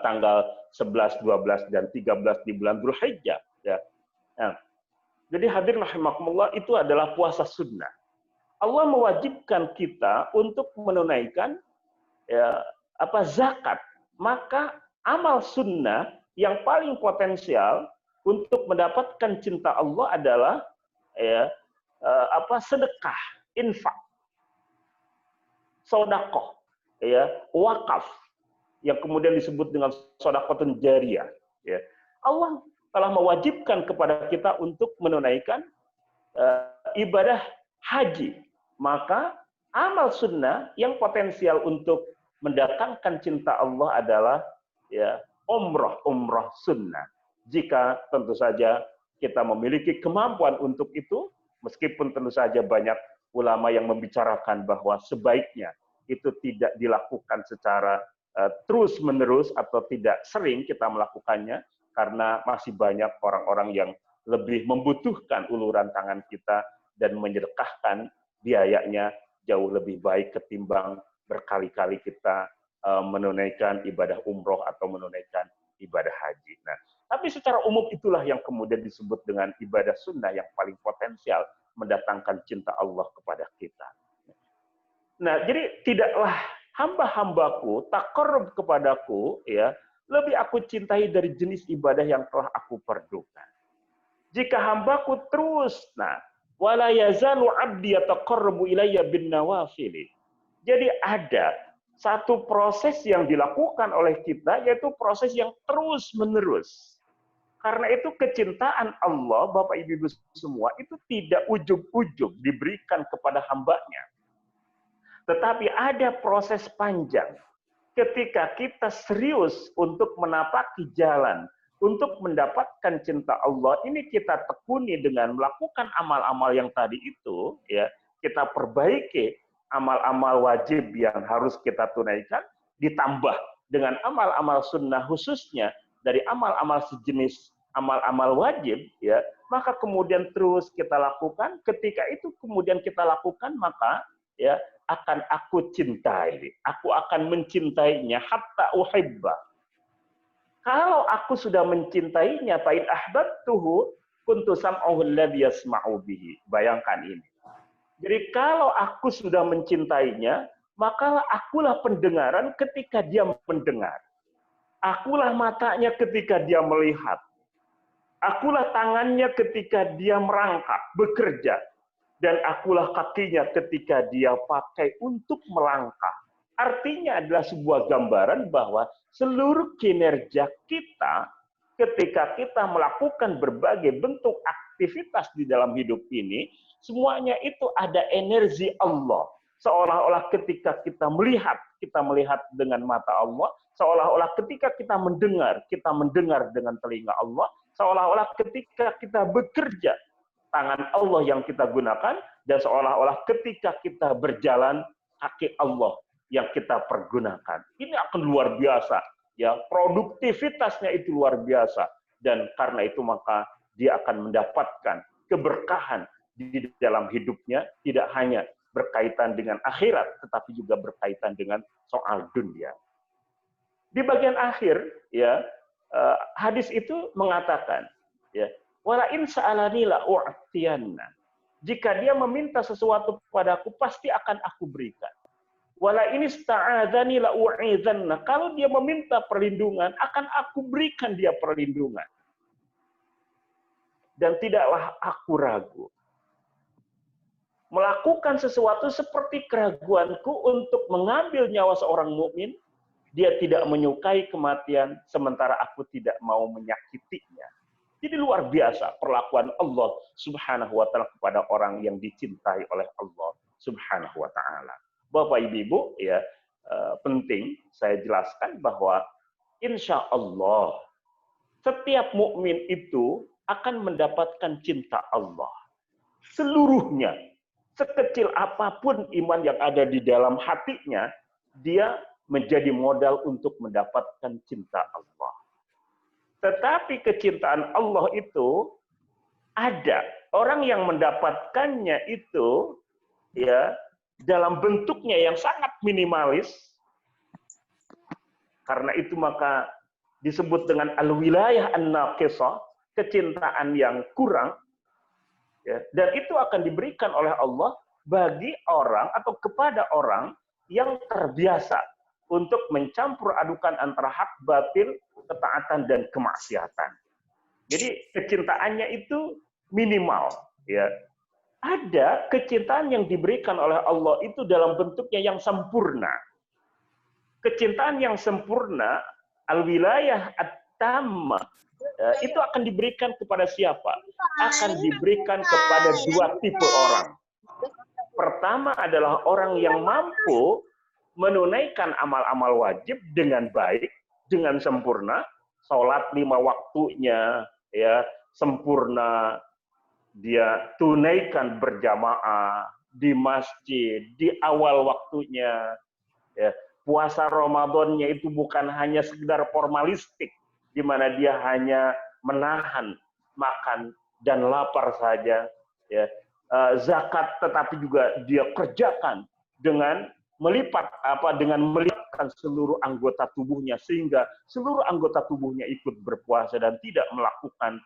tanggal 11, 12, dan 13 di bulan Dzulhijjah. Ya. Nah, jadi hadirin rahimakumullah, itu adalah puasa sunnah. Allah mewajibkan kita untuk menunaikan zakat. Maka amal sunnah yang paling potensial untuk mendapatkan cinta Allah adalah sedekah, infak, sedekah, wakaf, yang kemudian disebut dengan sedekahun jariyah. Ya. Allah telah mewajibkan kepada kita untuk menunaikan ibadah haji. Maka amal sunnah yang potensial untuk mendatangkan cinta Allah adalah umrah sunnah. Jika tentu saja kita memiliki kemampuan untuk itu, meskipun tentu saja banyak ulama yang membicarakan bahwa sebaiknya itu tidak dilakukan secara terus-menerus atau tidak sering kita melakukannya, karena masih banyak orang-orang yang lebih membutuhkan uluran tangan kita dan menyedekahkan biayanya jauh lebih baik ketimbang berkali-kali kita menunaikan ibadah umroh atau menunaikan ibadah haji. Nah, tapi secara umum itulah yang kemudian disebut dengan ibadah sunnah yang paling potensial mendatangkan cinta Allah kepada kita. Nah, jadi tidaklah hamba-hambaku taqarrub kepadaku ya lebih aku cintai dari jenis ibadah yang telah aku perdukan. Jika hambaku terus, nah, wala yazalu 'abdi yataqarrabu ilayya bin nawafili. Jadi ada satu proses yang dilakukan oleh kita, yaitu proses yang terus-menerus. Karena itu kecintaan Allah, Bapak Ibu semua, itu tidak ujug-ujug diberikan kepada hambanya. Tetapi ada proses panjang. Ketika kita serius untuk menapaki jalan, untuk mendapatkan cinta Allah, ini kita tekuni dengan melakukan amal-amal yang tadi itu, ya, kita perbaiki amal-amal wajib yang harus kita tunaikan, ditambah dengan amal-amal sunnah khususnya dari amal-amal sejenis amal-amal wajib, ya, maka kemudian terus kita lakukan. Ketika itu kemudian kita lakukan, maka ya akan aku cintai, aku akan mencintainya hatta uhibba. Kalau aku sudah mencintainya, fa in ahbabtuhu kuntu sam'uhu alladhi yasma'u bihi. Bayangkan ini. Jadi kalau aku sudah mencintainya, maka akulah pendengaran ketika dia mendengar. Akulah matanya ketika dia melihat. Akulah tangannya ketika dia merangkak, bekerja. Dan akulah kakinya ketika dia pakai untuk melangkah. Artinya adalah sebuah gambaran bahwa seluruh kinerja kita ketika kita melakukan berbagai bentuk aktivitas di dalam hidup ini, semuanya itu ada energi Allah. Seolah-olah ketika kita melihat dengan mata Allah. Seolah-olah ketika kita mendengar dengan telinga Allah. Seolah-olah ketika kita bekerja, tangan Allah yang kita gunakan, dan seolah-olah ketika kita berjalan, kaki Allah yang kita pergunakan. Ini akan luar biasa, ya, produktivitasnya itu luar biasa, dan karena itu maka dia akan mendapatkan keberkahan di dalam hidupnya, tidak hanya berkaitan dengan akhirat, tetapi juga berkaitan dengan soal dunia. Di bagian akhir, ya, hadis itu mengatakan, ya, wala in sa'alani la u'tiyanna. Jika dia meminta sesuatu kepadaku, pasti akan aku berikan. Wala in ista'adzani la u'idzanna. Kalau dia meminta perlindungan, akan aku berikan dia perlindungan. Dan tidaklah aku ragu. Melakukan sesuatu seperti keraguanku untuk mengambil nyawa seorang mukmin, dia tidak menyukai kematian, sementara aku tidak mau menyakitinya. Jadi luar biasa perlakuan Allah Subhanahu wa taala kepada orang yang dicintai oleh Allah Subhanahu wa taala. Bapak Ibu, ya, penting saya jelaskan bahwa insya Allah setiap mukmin itu akan mendapatkan cinta Allah. Seluruhnya, sekecil apapun iman yang ada di dalam hatinya, dia menjadi modal untuk mendapatkan cinta Allah. Tetapi kecintaan Allah itu ada orang yang mendapatkannya itu, ya, dalam bentuknya yang sangat minimalis. Karena itu maka disebut dengan al-wilayah an-naqisah, kecintaan yang kurang, ya, dan itu akan diberikan oleh Allah bagi orang atau kepada orang yang terbiasa untuk mencampur adukan antara hak batil, ketaatan dan kemaksiatan. Jadi kecintaannya itu minimal, ya. Ada kecintaan yang diberikan oleh Allah itu dalam bentuknya yang sempurna. Kecintaan yang sempurna, al-wilayah at-tamma, itu akan diberikan kepada siapa? Akan diberikan kepada dua tipe orang. Pertama adalah orang yang mampu menunaikan amal-amal wajib dengan baik, dengan sempurna, sholat 5 waktunya, ya, sempurna, dia tunaikan berjamaah di masjid di awal waktunya, ya. Puasa Ramadannya itu bukan hanya sekedar formalistik, di mana dia hanya menahan makan dan lapar saja, ya. Zakat tetapi juga dia kerjakan dengan melibatkan seluruh anggota tubuhnya, sehingga seluruh anggota tubuhnya ikut berpuasa dan tidak melakukan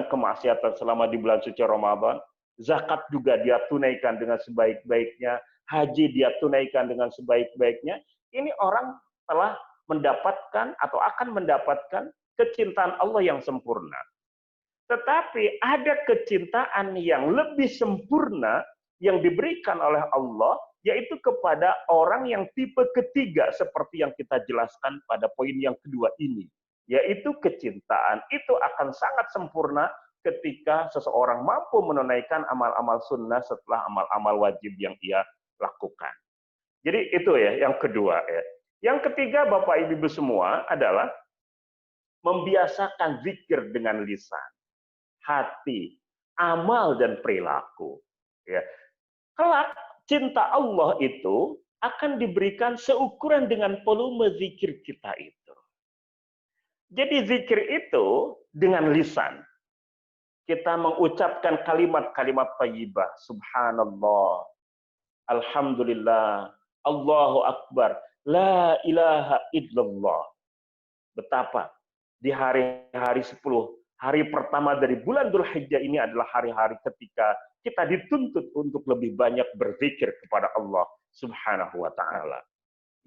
kemaksiatan selama di bulan suci Ramadan. Zakat juga dia tunaikan dengan sebaik-baiknya, haji dia tunaikan dengan sebaik-baiknya, ini orang telah mendapatkan atau akan mendapatkan kecintaan Allah yang sempurna. Tetapi ada kecintaan yang lebih sempurna yang diberikan oleh Allah, yaitu kepada orang yang tipe ketiga seperti yang kita jelaskan pada poin yang kedua ini. Yaitu kecintaan itu akan sangat sempurna ketika seseorang mampu menunaikan amal-amal sunnah setelah amal-amal wajib yang ia lakukan. Jadi itu ya yang kedua ya. Yang ketiga Bapak Ibu semua adalah membiasakan zikir dengan lisan, hati, amal dan perilaku. Ya. Kelak cinta Allah itu akan diberikan seukuran dengan volume zikir kita itu. Jadi zikir itu dengan lisan. Kita mengucapkan kalimat-kalimat thayyibah. Subhanallah, alhamdulillah, Allahu Akbar, la ilaha illallah. Betapa di hari-hari 10, hari pertama dari bulan Dzulhijjah ini adalah hari-hari ketika kita dituntut untuk lebih banyak berzikir kepada Allah Subhanahu wa taala.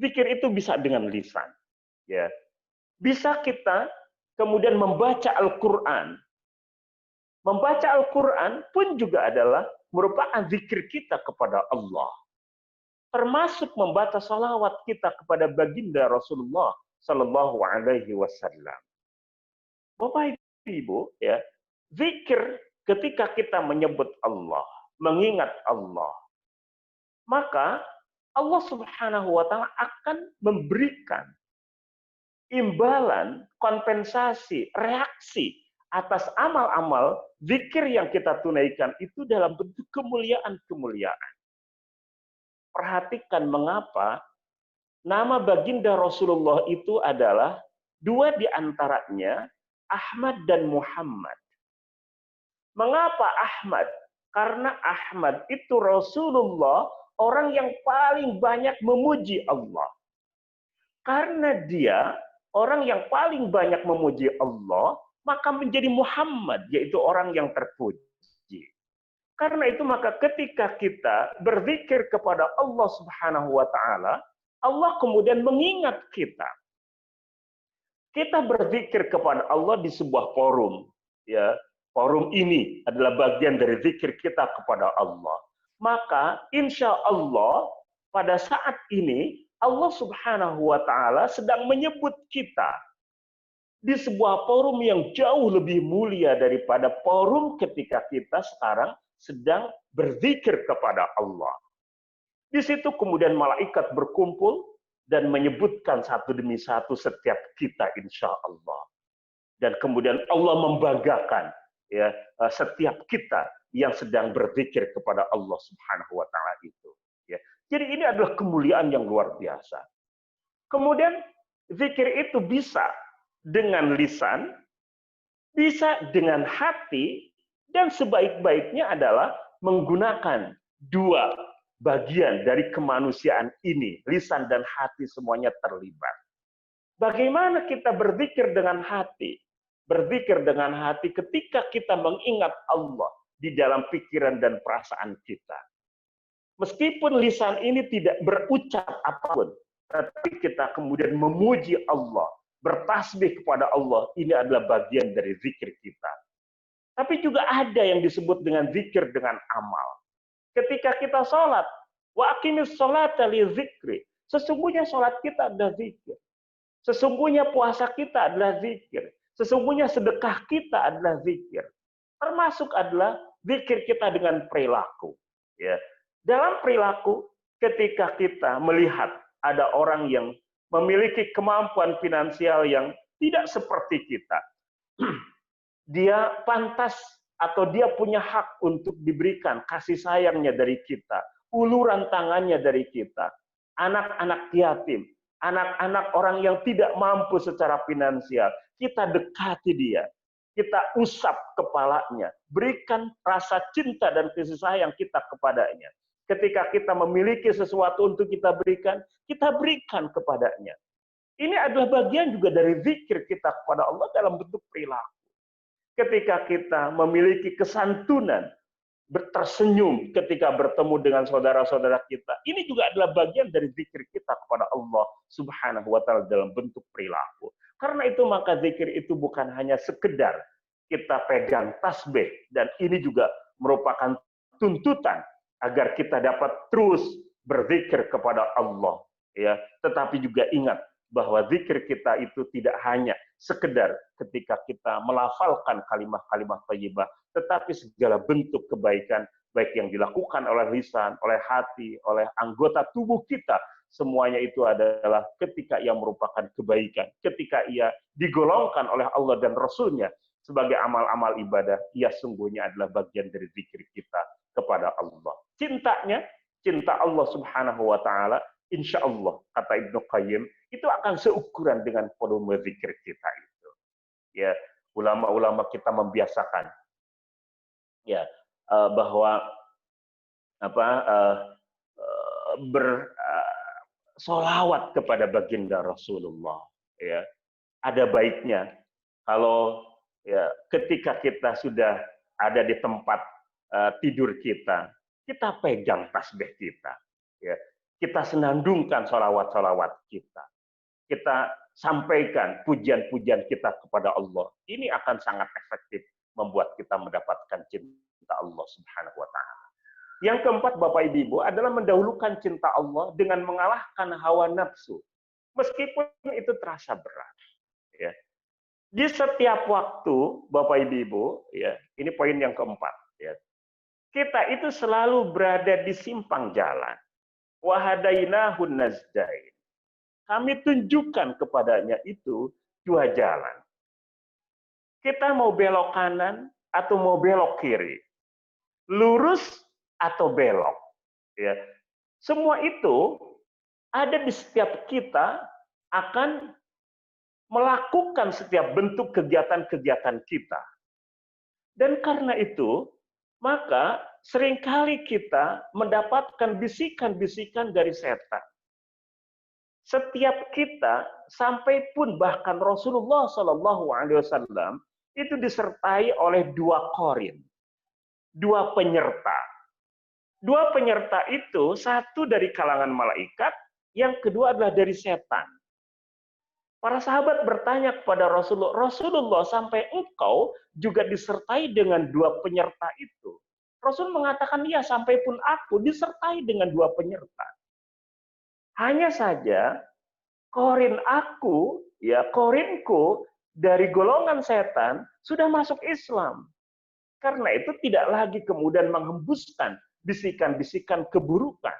Zikir itu bisa dengan lisan, ya. Bisa kita kemudian membaca Al-Qur'an. Membaca Al-Qur'an pun juga adalah merupakan zikir kita kepada Allah. Termasuk membaca salawat kita kepada baginda Rasulullah Sallallahu Alaihi Wasallam. Bapak Ibu, ya, zikir ketika kita menyebut Allah, mengingat Allah, maka Allah Subhanahu wa taala akan memberikan imbalan, kompensasi, reaksi atas amal-amal zikir yang kita tunaikan itu dalam bentuk kemuliaan-kemuliaan. Perhatikan mengapa nama baginda Rasulullah itu adalah dua di antaranya Ahmad dan Muhammad. Mengapa Ahmad? Karena Ahmad itu Rasulullah, orang yang paling banyak memuji Allah. Karena dia orang yang paling banyak memuji Allah, maka menjadi Muhammad, yaitu orang yang terpuji. Karena itu maka ketika kita berzikir kepada Allah Subhanahu wa taala, Allah kemudian mengingat kita. Kita berzikir kepada Allah di sebuah forum, ya. Forum ini adalah bagian dari zikir kita kepada Allah. Maka insya Allah pada saat ini Allah Subhanahu wa taala sedang menyebut kita di sebuah forum yang jauh lebih mulia daripada forum ketika kita sekarang sedang berzikir kepada Allah. Di situ kemudian malaikat berkumpul dan menyebutkan satu demi satu setiap kita insya Allah. Dan kemudian Allah membanggakan ya setiap kita yang sedang berzikir kepada Allah Subhanahu wa taala itu. Ya. Jadi ini adalah kemuliaan yang luar biasa. Kemudian zikir itu bisa dengan lisan, bisa dengan hati, dan sebaik-baiknya adalah menggunakan dua bagian dari kemanusiaan ini, lisan dan hati semuanya terlibat. Bagaimana kita berzikir dengan hati? Berzikir dengan hati ketika kita mengingat Allah di dalam pikiran dan perasaan kita. Meskipun lisan ini tidak berucap apapun, tapi kita kemudian memuji Allah, bertasbih kepada Allah, ini adalah bagian dari zikir kita. Tapi juga ada yang disebut dengan zikir dengan amal. Ketika kita sholat, wa aqimis sholata li zikri. Sesungguhnya sholat kita adalah zikir. Sesungguhnya puasa kita adalah zikir. Sesungguhnya sedekah kita adalah zikir. Termasuk adalah zikir kita dengan perilaku. Ya. Dalam perilaku, ketika kita melihat ada orang yang memiliki kemampuan finansial yang tidak seperti kita, dia pantas atau dia punya hak untuk diberikan kasih sayangnya dari kita, uluran tangannya dari kita, anak-anak yatim, anak-anak orang yang tidak mampu secara finansial, kita dekati dia, kita usap kepalanya, berikan rasa cinta dan kasih sayang kita kepadanya. Ketika kita memiliki sesuatu untuk kita berikan kepadanya. Ini adalah bagian juga dari zikir kita kepada Allah dalam bentuk perilaku. Ketika kita memiliki kesantunan, tersenyum ketika bertemu dengan saudara-saudara kita. Ini juga adalah bagian dari zikir kita kepada Allah Subhanahu wa taala dalam bentuk perilaku. Karena itu maka zikir itu bukan hanya sekedar kita pegang tasbih, dan ini juga merupakan tuntutan agar kita dapat terus berzikir kepada Allah, ya. Tetapi juga ingat bahwa zikir kita itu tidak hanya sekedar ketika kita melafalkan kalimat-kalimat thayyibah, tetapi segala bentuk kebaikan, baik yang dilakukan oleh lisan, oleh hati, oleh anggota tubuh kita, semuanya itu adalah ketika ia merupakan kebaikan, ketika ia digolongkan oleh Allah dan Rasul-Nya sebagai amal-amal ibadah, ia sungguhnya adalah bagian dari zikir kita kepada Allah. Cintanya, cinta Allah Subhanahu wa taala, insya Allah, kata Ibnu Qayyim, itu akan seukuran dengan volume zikir kita itu. Ya, ulama-ulama kita membiasakan, ya, bahwa bersolawat kepada baginda Rasulullah. Ya, ada baiknya kalau ya ketika kita sudah ada di tempat tidur kita, kita pegang tasbih kita, ya. Kita senandungkan sholawat-sholawat kita. Kita sampaikan pujian-pujian kita kepada Allah. Ini akan sangat efektif membuat kita mendapatkan cinta Allah Subhanahu wa taala. Yang keempat, Bapak Ibu, adalah mendahulukan cinta Allah dengan mengalahkan hawa nafsu. Meskipun itu terasa berat, ya. Di setiap waktu, Bapak Ibu, ya, ini poin yang keempat, ya. Kita itu selalu berada di simpang jalan. Wahadainahun nazdain. Kami tunjukkan kepadanya itu dua jalan. Kita mau belok kanan atau mau belok kiri. Lurus atau belok. Ya. Semua itu ada di setiap kita akan melakukan setiap bentuk kegiatan-kegiatan kita. Dan karena itu, maka seringkali kita mendapatkan bisikan-bisikan dari setan. Setiap kita, sampai pun bahkan Rasulullah SAW itu disertai oleh dua korin, dua penyerta. Dua penyerta itu, satu dari kalangan malaikat, yang kedua adalah dari setan. Para sahabat bertanya kepada Rasulullah, sampai engkau juga disertai dengan dua penyerta itu? Rasul mengatakan, ya, sampai pun aku disertai dengan dua penyerta. Hanya saja, korinku dari golongan setan sudah masuk Islam. Karena itu tidak lagi kemudian menghembuskan bisikan-bisikan keburukan.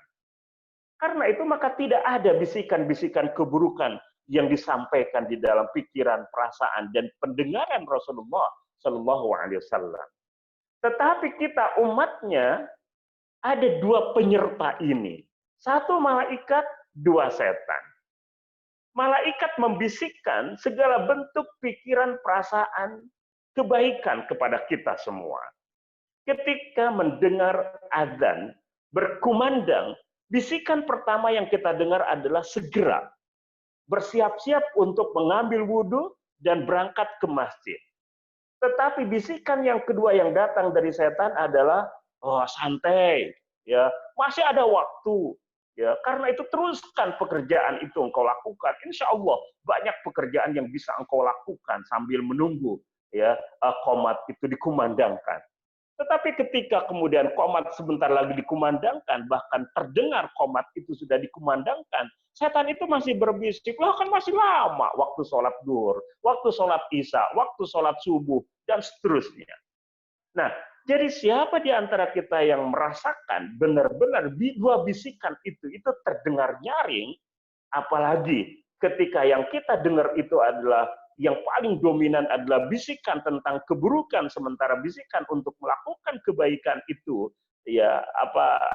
Karena itu maka tidak ada bisikan-bisikan keburukan yang disampaikan di dalam pikiran, perasaan, dan pendengaran Rasulullah SAW. Tetapi kita umatnya ada dua penyerta ini. Satu malaikat, dua setan. Malaikat membisikkan segala bentuk pikiran, perasaan, kebaikan kepada kita semua. Ketika mendengar azan berkumandang, bisikan pertama yang kita dengar adalah segera bersiap-siap untuk mengambil wudhu dan berangkat ke masjid. Tetapi bisikan yang kedua yang datang dari setan adalah, oh, santai, ya, masih ada waktu, ya, karena itu teruskan pekerjaan itu engkau lakukan. Insya Allah banyak pekerjaan yang bisa engkau lakukan sambil menunggu, ya, qomat itu dikumandangkan. Tetapi ketika kemudian qomat sebentar lagi dikumandangkan, bahkan terdengar qomat itu sudah dikumandangkan, setan itu masih berbisik, lah kan masih lama waktu sholat duhur, waktu sholat isya, waktu sholat subuh, dan seterusnya. Nah, jadi siapa di antara kita yang merasakan benar-benar dua bisikan itu terdengar nyaring, apalagi ketika yang kita dengar itu adalah yang paling dominan adalah bisikan tentang keburukan, sementara bisikan untuk melakukan kebaikan itu, ya,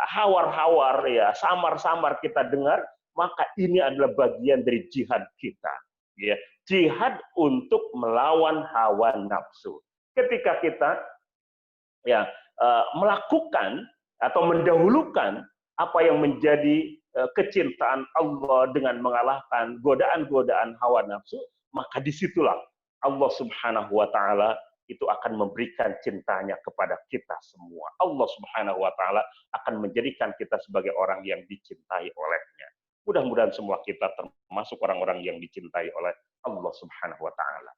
hawar-hawar, ya, samar-samar kita dengar, maka ini adalah bagian dari jihad kita, ya, jihad untuk melawan hawa nafsu. Ketika kita, ya, melakukan atau mendahulukan apa yang menjadi kecintaan Allah dengan mengalahkan godaan-godaan hawa nafsu, maka disitulah Allah Subhanahu wa taala itu akan memberikan cintanya kepada kita semua. Allah Subhanahu wa taala akan menjadikan kita sebagai orang yang dicintai olehnya. Mudah-mudahan semua kita termasuk orang-orang yang dicintai oleh Allah Subhanahu wa taala.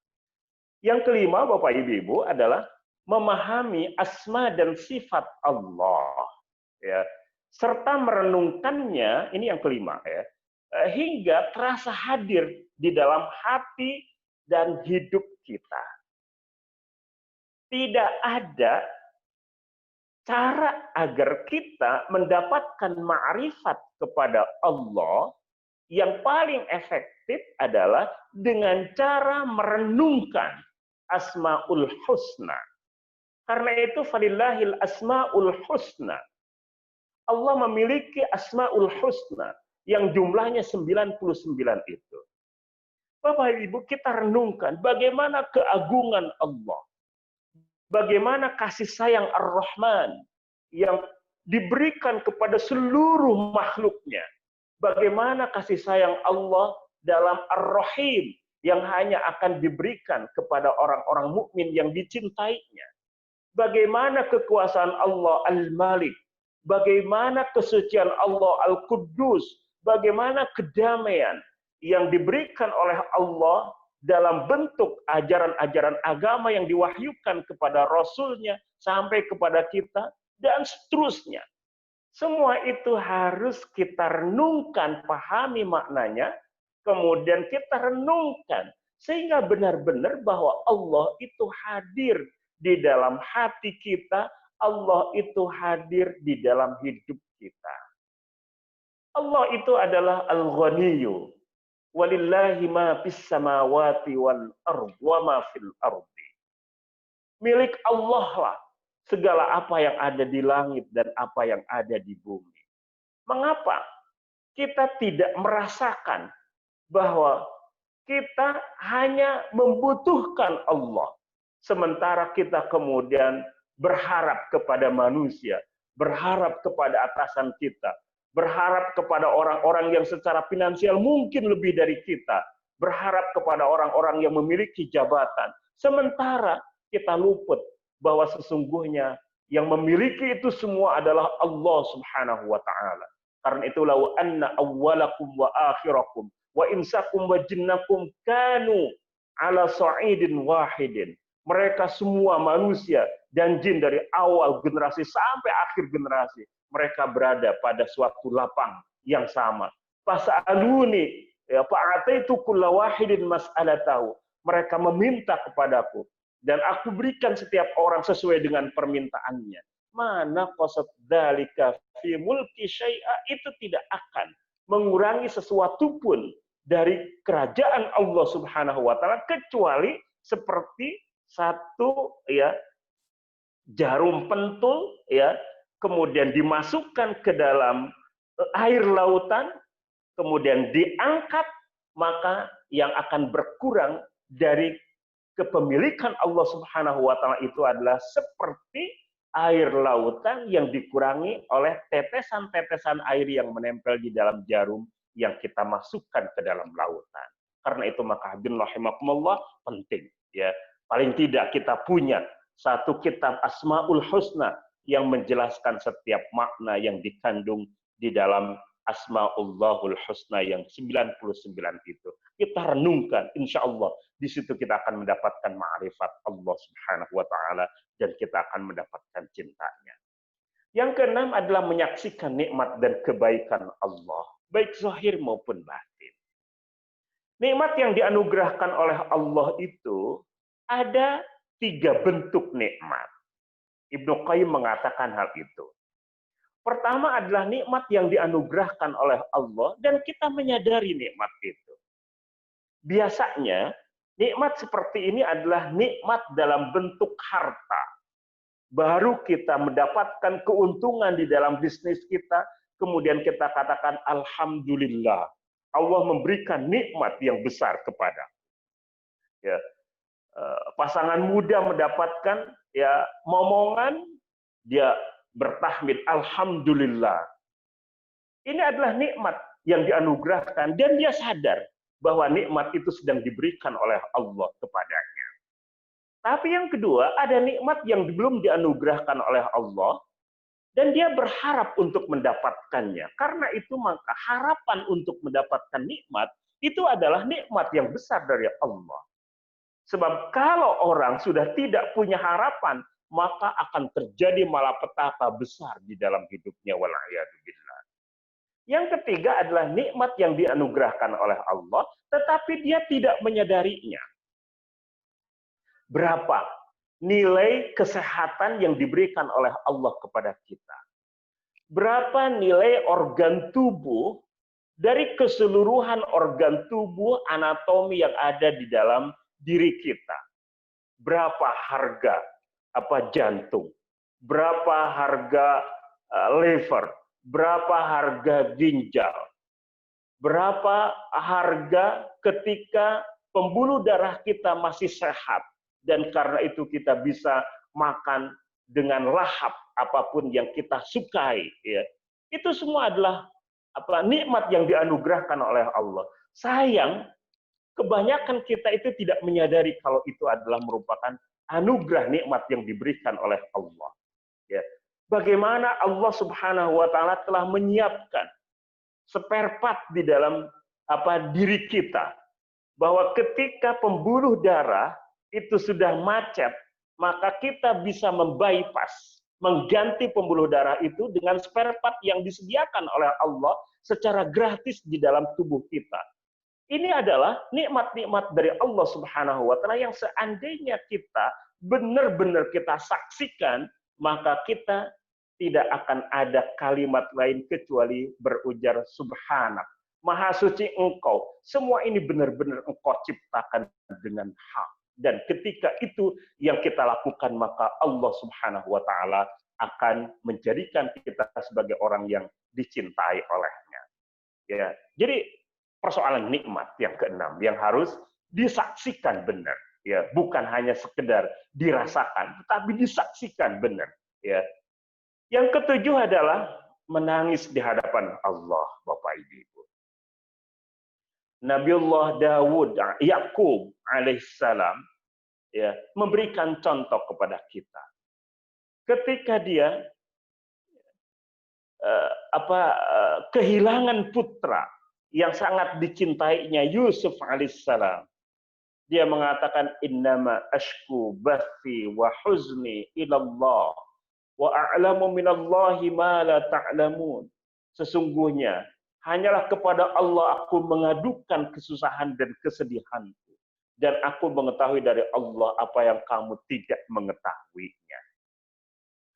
Yang kelima, Bapak Ibu adalah memahami asma dan sifat Allah, ya, serta merenungkannya. Ini yang kelima, ya, hingga terasa hadir di dalam hati dan hidup kita. Tidak ada cara agar kita mendapatkan ma'rifat kepada Allah yang paling efektif adalah dengan cara merenungkan Asmaul Husna. Karena itu falillahil asmaul husna. Allah memiliki Asmaul Husna yang jumlahnya 99 itu. Bapak Ibu, kita renungkan bagaimana keagungan Allah. Bagaimana kasih sayang Ar-Rahman yang diberikan kepada seluruh makhluknya. Bagaimana kasih sayang Allah dalam Ar-Rahim yang hanya akan diberikan kepada orang-orang mukmin yang dicintainya. Bagaimana kekuasaan Allah Al-Malik. Bagaimana kesucian Allah Al-Quddus. Bagaimana kedamaian yang diberikan oleh Allah dalam bentuk ajaran-ajaran agama yang diwahyukan kepada Rasulnya sampai kepada kita, dan seterusnya. Semua itu harus kita renungkan, pahami maknanya, kemudian kita renungkan, sehingga benar-benar bahwa Allah itu hadir di dalam hati kita, Allah itu hadir di dalam hidup kita. Allah itu adalah Al-Ghaniyyu. Walillahi ma fis samawati wal ardh wa ma fil ardi. Milik Allah lah segala apa yang ada di langit dan apa yang ada di bumi. Mengapa kita tidak merasakan bahwa kita hanya membutuhkan Allah, sementara kita kemudian berharap kepada manusia, berharap kepada atasan kita, berharap kepada orang-orang yang secara finansial mungkin lebih dari kita, berharap kepada orang-orang yang memiliki jabatan, sementara kita luput bahwa sesungguhnya yang memiliki itu semua adalah Allah Subhanahu wa taala. Karena itulah wa anna awwalakum wa akhirakum wa insakum wa jinnakum kanu ala sa'idin wahidin. Mereka semua manusia dan jin dari awal generasi sampai akhir generasi, mereka berada pada suatu lapang yang sama. Fas'aluni, ya, fa'ataitu kulla wahidin mas'alatahu. Mereka meminta kepadaku dan aku berikan setiap orang sesuai dengan permintaannya. Mana qasad dzalika fi mulki syai'a, itu tidak akan mengurangi sesuatu pun dari kerajaan Allah Subhanahu wa taala kecuali seperti satu, ya, jarum pentul, ya, kemudian dimasukkan ke dalam air lautan, kemudian diangkat, maka yang akan berkurang dari kepemilikan Allah Subhanahu wa taala itu adalah seperti air lautan yang dikurangi oleh tetesan-tetesan air yang menempel di dalam jarum yang kita masukkan ke dalam lautan. Karena itu maka hadirin rahimakumullah, penting, ya, paling tidak kita punya satu kitab Asmaul Husna yang menjelaskan setiap makna yang dikandung di dalam Asmaullahul Husna yang 99 itu. Kita renungkan, insya Allah di situ kita akan mendapatkan ma'rifat Allah Subhanahu wa taala dan kita akan mendapatkan cintanya. Yang keenam adalah menyaksikan nikmat dan kebaikan Allah, baik zahir maupun batin. Nikmat yang dianugerahkan oleh Allah itu ada 3 bentuk nikmat. Ibnu Qayyim mengatakan hal itu. Pertama adalah nikmat yang dianugerahkan oleh Allah dan kita menyadari nikmat itu. Biasanya nikmat seperti ini adalah nikmat dalam bentuk harta. Baru kita mendapatkan keuntungan di dalam bisnis kita, kemudian kita katakan alhamdulillah, Allah memberikan nikmat yang besar kepada. Ya. Pasangan muda mendapatkan, ya, momongan, dia bertahmid alhamdulillah. Ini adalah nikmat yang dianugerahkan dan dia sadar bahwa nikmat itu sedang diberikan oleh Allah kepadanya. Tapi yang kedua, ada nikmat yang belum dianugerahkan oleh Allah, dan dia berharap untuk mendapatkannya. Karena itu maka harapan untuk mendapatkan nikmat, itu adalah nikmat yang besar dari Allah. Sebab kalau orang sudah tidak punya harapan, maka akan terjadi malapetaka besar di dalam hidupnya. Wal'iyadzubillah. Yang ketiga adalah nikmat yang dianugerahkan oleh Allah, tetapi dia tidak menyadarinya. Berapa nilai kesehatan yang diberikan oleh Allah kepada kita? Berapa nilai organ tubuh dari keseluruhan organ tubuh anatomi yang ada di dalam diri kita? Berapa harga jantung? Berapa harga liver? Berapa harga ginjal? Berapa harga ketika pembuluh darah kita masih sehat? Dan karena itu kita bisa makan dengan lahap apapun yang kita sukai. Ya. Itu semua adalah nikmat yang dianugerahkan oleh Allah. Sayang, kebanyakan kita itu tidak menyadari kalau itu adalah merupakan anugerah nikmat yang diberikan oleh Allah. Ya. Bagaimana Allah Subhanahu wa Ta'ala telah menyiapkan spare part di dalam diri kita, bahwa ketika pembuluh darah itu sudah macet, maka kita bisa membypass, mengganti pembuluh darah itu dengan spare part yang disediakan oleh Allah secara gratis di dalam tubuh kita. Ini adalah nikmat-nikmat dari Allah Subhanahu wa Ta'ala yang seandainya kita benar-benar kita saksikan, maka kita tidak akan ada kalimat lain kecuali berujar subhanak. Maha suci Engkau. Semua ini benar-benar Engkau ciptakan dengan hak. Dan ketika itu yang kita lakukan, maka Allah Subhanahu wa Ta'ala akan menjadikan kita sebagai orang yang dicintai olehnya. Ya. Jadi persoalan nikmat yang keenam yang harus disaksikan benar, ya, bukan hanya sekedar dirasakan, tetapi disaksikan benar, ya. Yang ketujuh adalah menangis di hadapan Allah, Bapak Ibu. Nabiullah Dawud, Yakub alaihissalam, ya, memberikan contoh kepada kita. Ketika dia kehilangan putra yang sangat dicintainya, Yusuf alaihissalam, dia mengatakan, innama ashku bathi wa huzni ilallah wa a'lamu minallahi ma la ta'lamun. Sesungguhnya hanyalah kepada Allah aku mengadukan kesusahan dan kesedihanku, dan aku mengetahui dari Allah apa yang kamu tidak mengetahuinya.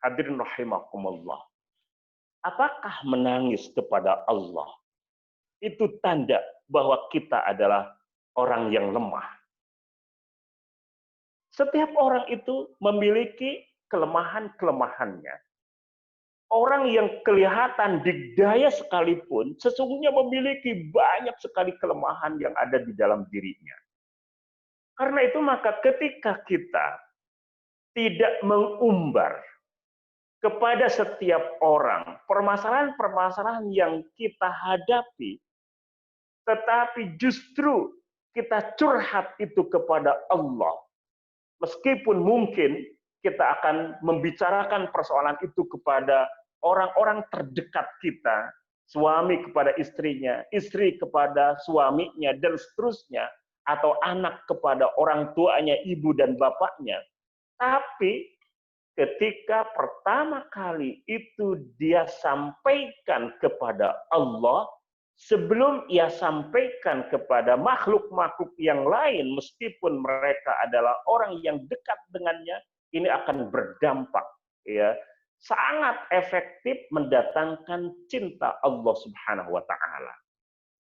Hadirin rahimakumullah. Apakah menangis kepada Allah itu tanda bahwa kita adalah orang yang lemah? Setiap orang itu memiliki kelemahan-kelemahannya. Orang yang kelihatan dikdaya sekalipun, sesungguhnya memiliki banyak sekali kelemahan yang ada di dalam dirinya. Karena itu maka ketika kita tidak mengumbar kepada setiap orang permasalahan-permasalahan yang kita hadapi, tetapi justru kita curhat itu kepada Allah, meskipun mungkin kita akan membicarakan persoalan itu kepada orang-orang terdekat kita, suami kepada istrinya, istri kepada suaminya, dan seterusnya, atau anak kepada orang tuanya, ibu dan bapaknya. Tapi ketika pertama kali itu dia sampaikan kepada Allah, sebelum ia sampaikan kepada makhluk-makhluk yang lain, meskipun mereka adalah orang yang dekat dengannya, ini akan berdampak, ya, sangat efektif mendatangkan cinta Allah Subhanahu wa Ta'ala.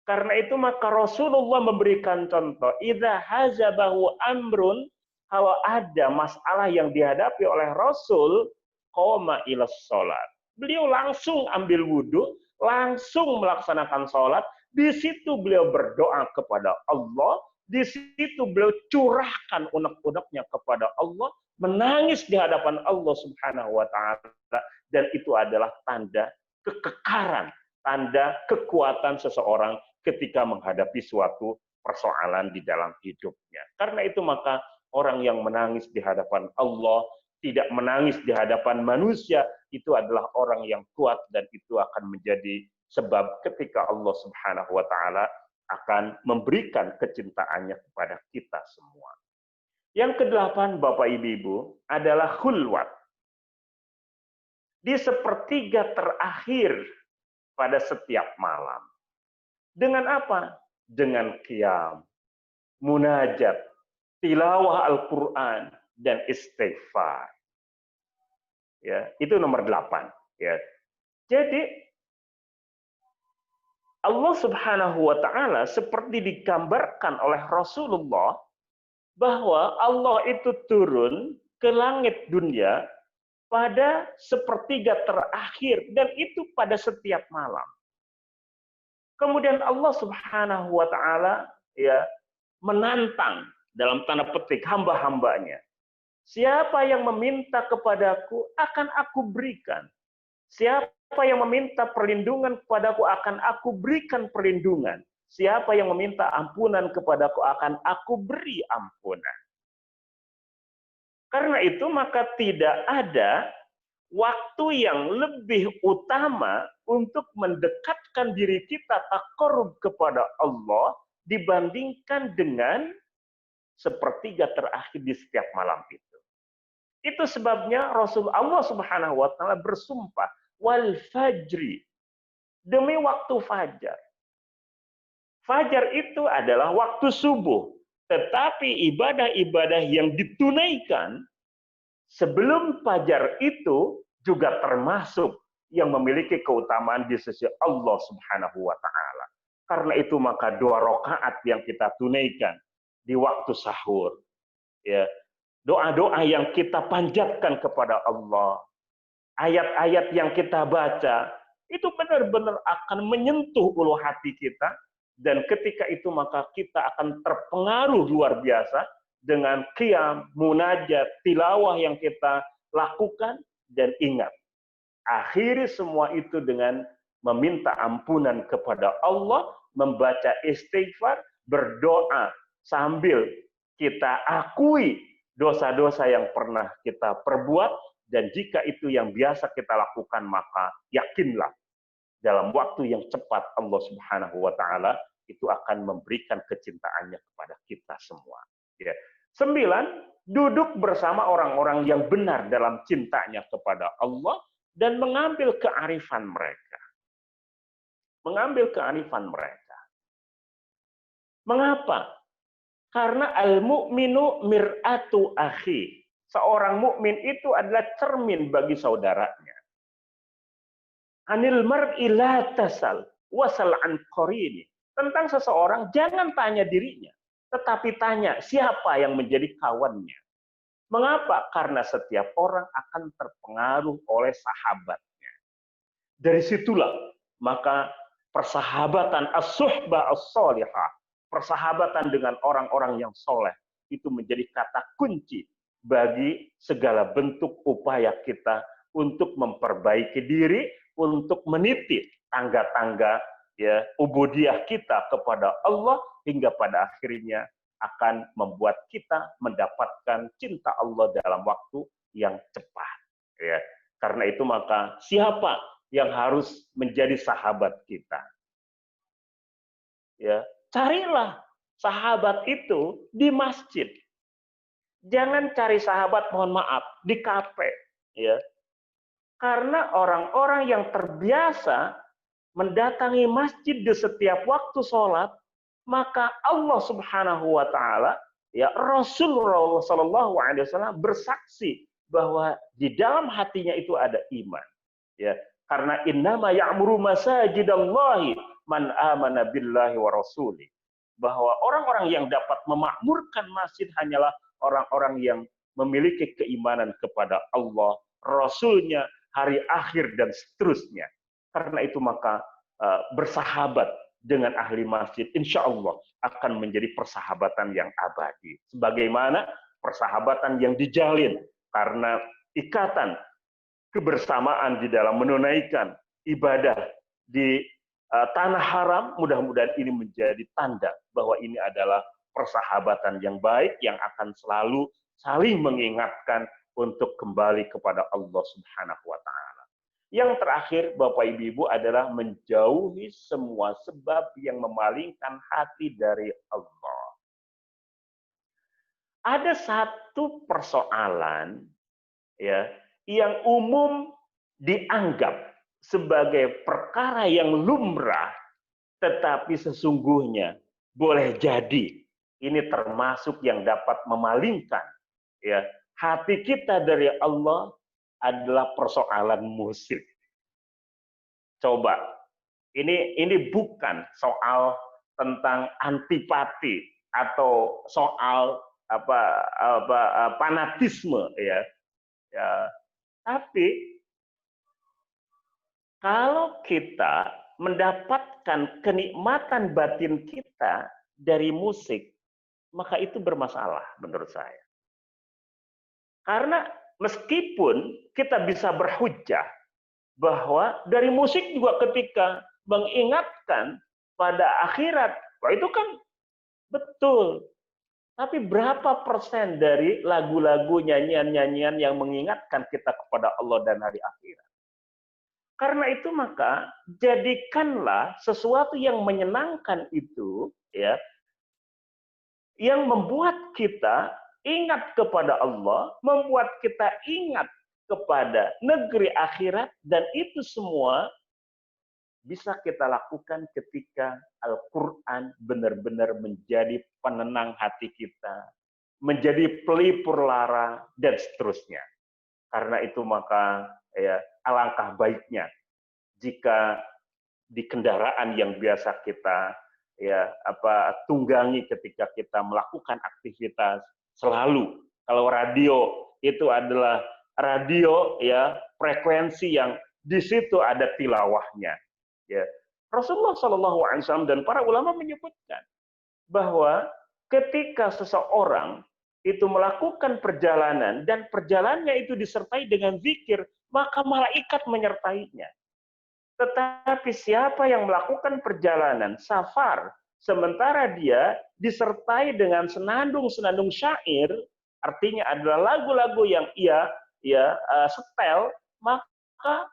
Karena itu maka Rasulullah memberikan contoh, idza hazabahu amrun, kalau ada masalah yang dihadapi oleh Rasul, qoma ila sholat. Beliau langsung ambil wudhu, langsung melaksanakan sholat. Di situ beliau berdoa kepada Allah, di situ beliau curahkan unek-uneknya kepada Allah, menangis di hadapan Allah Subhanahu wa Ta'ala, dan itu adalah tanda kekekaran, tanda kekuatan seseorang ketika menghadapi suatu persoalan di dalam hidupnya. Karena itu maka Orang yang menangis di hadapan Allah, tidak menangis di hadapan manusia, itu adalah orang yang kuat, dan itu akan menjadi sebab ketika Allah Subhanahu wa taala akan memberikan kecintaannya kepada kita semua. Yang kedelapan, Bapak Ibu, adalah khulwat. Di sepertiga terakhir pada setiap malam. Dengan apa? Dengan qiyam, munajat, tilawah Al-Quran, dan istighfar. Ya, itu nomor 8. Ya. Jadi Allah Subhanahu wa taala seperti digambarkan oleh Rasulullah bahwa Allah itu turun ke langit dunia pada sepertiga terakhir, dan itu pada setiap malam. Kemudian Allah Subhanahu wa taala ya menantang dalam tanda petik hamba-hambanya. Siapa yang meminta kepadaku akan aku berikan. Siapa yang meminta perlindungan kepadaku akan aku berikan perlindungan. Siapa yang meminta ampunan kepadaku akan aku beri ampunan. Karena itu maka tidak ada waktu yang lebih utama untuk mendekatkan diri kita taqarrub kepada Allah dibandingkan dengan sepertiga terakhir di setiap malam itu. Itu sebabnya Allah Subhanahu wa taala bersumpah wal fajri, demi waktu fajar. Fajar itu adalah waktu subuh, tetapi ibadah-ibadah yang ditunaikan sebelum fajar itu juga termasuk yang memiliki keutamaan di sisi Allah Subhanahu wa taala. Karena itu maka 2 rakaat yang kita tunaikan di waktu sahur, ya, doa-doa yang kita panjatkan kepada Allah, ayat-ayat yang kita baca, itu benar-benar akan menyentuh ulu hati kita, dan ketika itu maka kita akan terpengaruh luar biasa dengan qiyam, munajat, tilawah yang kita lakukan. Dan ingat, akhiri semua itu dengan meminta ampunan kepada Allah, membaca istighfar, berdoa sambil kita akui dosa-dosa yang pernah kita perbuat, dan jika itu yang biasa kita lakukan, maka yakinlah dalam waktu yang cepat Allah Subhanahu wa taala itu akan memberikan kecintaannya kepada kita semua. Ya. 9, duduk bersama orang-orang yang benar dalam cintanya kepada Allah dan mengambil kearifan mereka. Mengambil kearifan mereka. Mengapa? Karena al-mu'minu mir'atu akhi. Seorang mukmin itu adalah cermin bagi saudaranya. Anil mar'i la tasal wasal an qarini. Tentang seseorang jangan tanya dirinya, tetapi tanya siapa yang menjadi kawannya. Mengapa? Karena setiap orang akan terpengaruh oleh sahabatnya. Dari situlah maka persahabatan as-suhbah as-salihah, persahabatan dengan orang-orang yang soleh, itu menjadi kata kunci bagi segala bentuk upaya kita untuk memperbaiki diri, untuk meniti tangga-tangga ya ubudiyah kita kepada Allah, hingga pada akhirnya akan membuat kita mendapatkan cinta Allah dalam waktu yang cepat. Ya. Karena itu maka siapa yang harus menjadi sahabat kita? Ya, carilah sahabat itu di masjid. Jangan cari sahabat, mohon maaf, di kafe. Ya. Karena orang-orang yang terbiasa mendatangi masjid di setiap waktu sholat, maka Allah Subhanahu wa taala, ya, Rasulullah sallallahu alaihi wasallam bersaksi bahwa di dalam hatinya itu ada iman. Ya, karena innama ya'muru masajidallahi man amana billahi wa rasuli. Bahwa orang-orang yang dapat memakmurkan masjid hanyalah orang-orang yang memiliki keimanan kepada Allah, Rasulnya, hari akhir, dan seterusnya. Karena itu maka bersahabat dengan ahli masjid, insya Allah akan menjadi persahabatan yang abadi. Sebagaimana persahabatan yang dijalin karena ikatan kebersamaan di dalam menunaikan ibadah di tanah haram, mudah-mudahan ini menjadi tanda bahwa ini adalah persahabatan yang baik yang akan selalu saling mengingatkan untuk kembali kepada Allah Subhanahu wa taala. Yang terakhir, Bapak Ibu adalah menjauhi semua sebab yang memalingkan hati dari Allah. Ada satu persoalan ya yang umum dianggap sebagai perkara yang lumrah, tetapi sesungguhnya boleh jadi ini termasuk yang dapat memalingkan ya hati kita dari Allah adalah persoalan musik. Coba, ini bukan soal tentang antipati atau soal fanatisme ya. Tapi kalau kita mendapatkan kenikmatan batin kita dari musik, maka itu bermasalah menurut saya. Karena meskipun kita bisa berhujjah bahwa dari musik juga ketika mengingatkan pada akhirat, wah itu kan betul. Tapi berapa persen dari lagu-lagu, nyanyian-nyanyian yang mengingatkan kita kepada Allah dan hari akhirat? Karena itu maka jadikanlah sesuatu yang menyenangkan itu ya, yang membuat kita ingat kepada Allah, membuat kita ingat kepada negeri akhirat, dan itu semua bisa kita lakukan ketika Al-Quran benar-benar menjadi penenang hati kita, menjadi pelipur lara, dan seterusnya. Karena itu maka ya, alangkah baiknya jika di kendaraan yang biasa kita tunggangi ketika kita melakukan aktivitas, selalu kalau radio itu adalah radio ya frekuensi yang di situ ada tilawahnya ya. Rasulullah SAW dan para ulama menyebutkan bahwa ketika seseorang itu melakukan perjalanan dan perjalanannya itu disertai dengan zikir, maka malaikat menyertainya. Tetapi siapa yang melakukan perjalanan safar sementara dia disertai dengan senandung-senandung syair, artinya adalah lagu-lagu yang ia setel, maka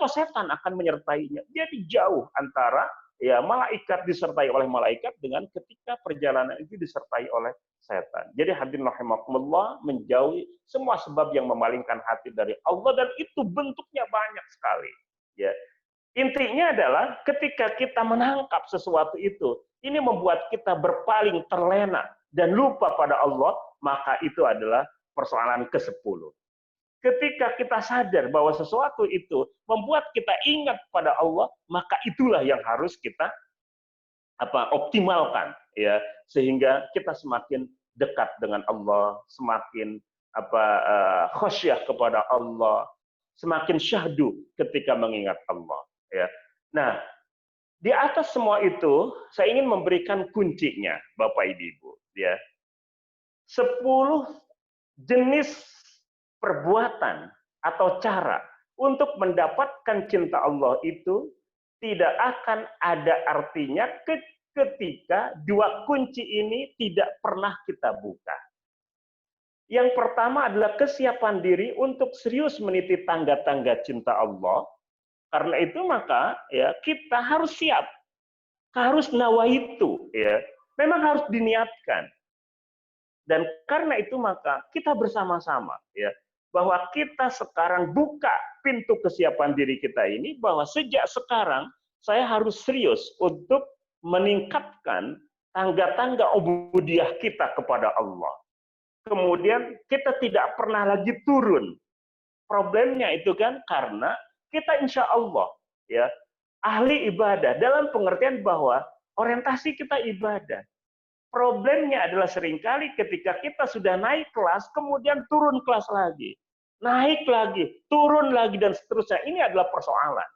setan akan menyertainya. Jadi jauh antara ya malaikat disertai oleh malaikat dengan ketika perjalanan itu disertai oleh setan. Jadi hadirin rahimakumullah, menjauhi semua sebab yang memalingkan hati dari Allah, dan itu bentuknya banyak sekali. Ya. Intinya adalah ketika kita menangkap sesuatu itu, ini membuat kita berpaling terlena dan lupa pada Allah, maka itu adalah persoalan ke-10. Ketika kita sadar bahwa sesuatu itu membuat kita ingat pada Allah, maka itulah yang harus kita optimalkan ya, sehingga kita semakin dekat dengan Allah, semakin khasyah kepada Allah, semakin syahdu ketika mengingat Allah ya. Nah, di atas semua itu saya ingin memberikan kuncinya Bapak Ibu ya. 10 jenis perbuatan atau cara untuk mendapatkan cinta Allah itu tidak akan ada artinya ketika 2 kunci ini tidak pernah kita buka. Yang pertama adalah kesiapan diri untuk serius meniti tangga-tangga cinta Allah. Karena itu maka ya kita harus siap, harus nawaitu ya, memang harus diniatkan. Dan karena itu maka kita bersama-sama ya, bahwa kita sekarang buka pintu kesiapan diri kita ini, bahwa sejak sekarang saya harus serius untuk meningkatkan tangga-tangga ubudiyah kita kepada Allah. Kemudian kita tidak pernah lagi turun. Problemnya itu kan karena kita insya Allah ya ahli ibadah dalam pengertian bahwa orientasi kita ibadah. Problemnya adalah seringkali ketika kita sudah naik kelas, kemudian turun kelas lagi. Naik lagi, turun lagi, dan seterusnya. Ini adalah persoalan.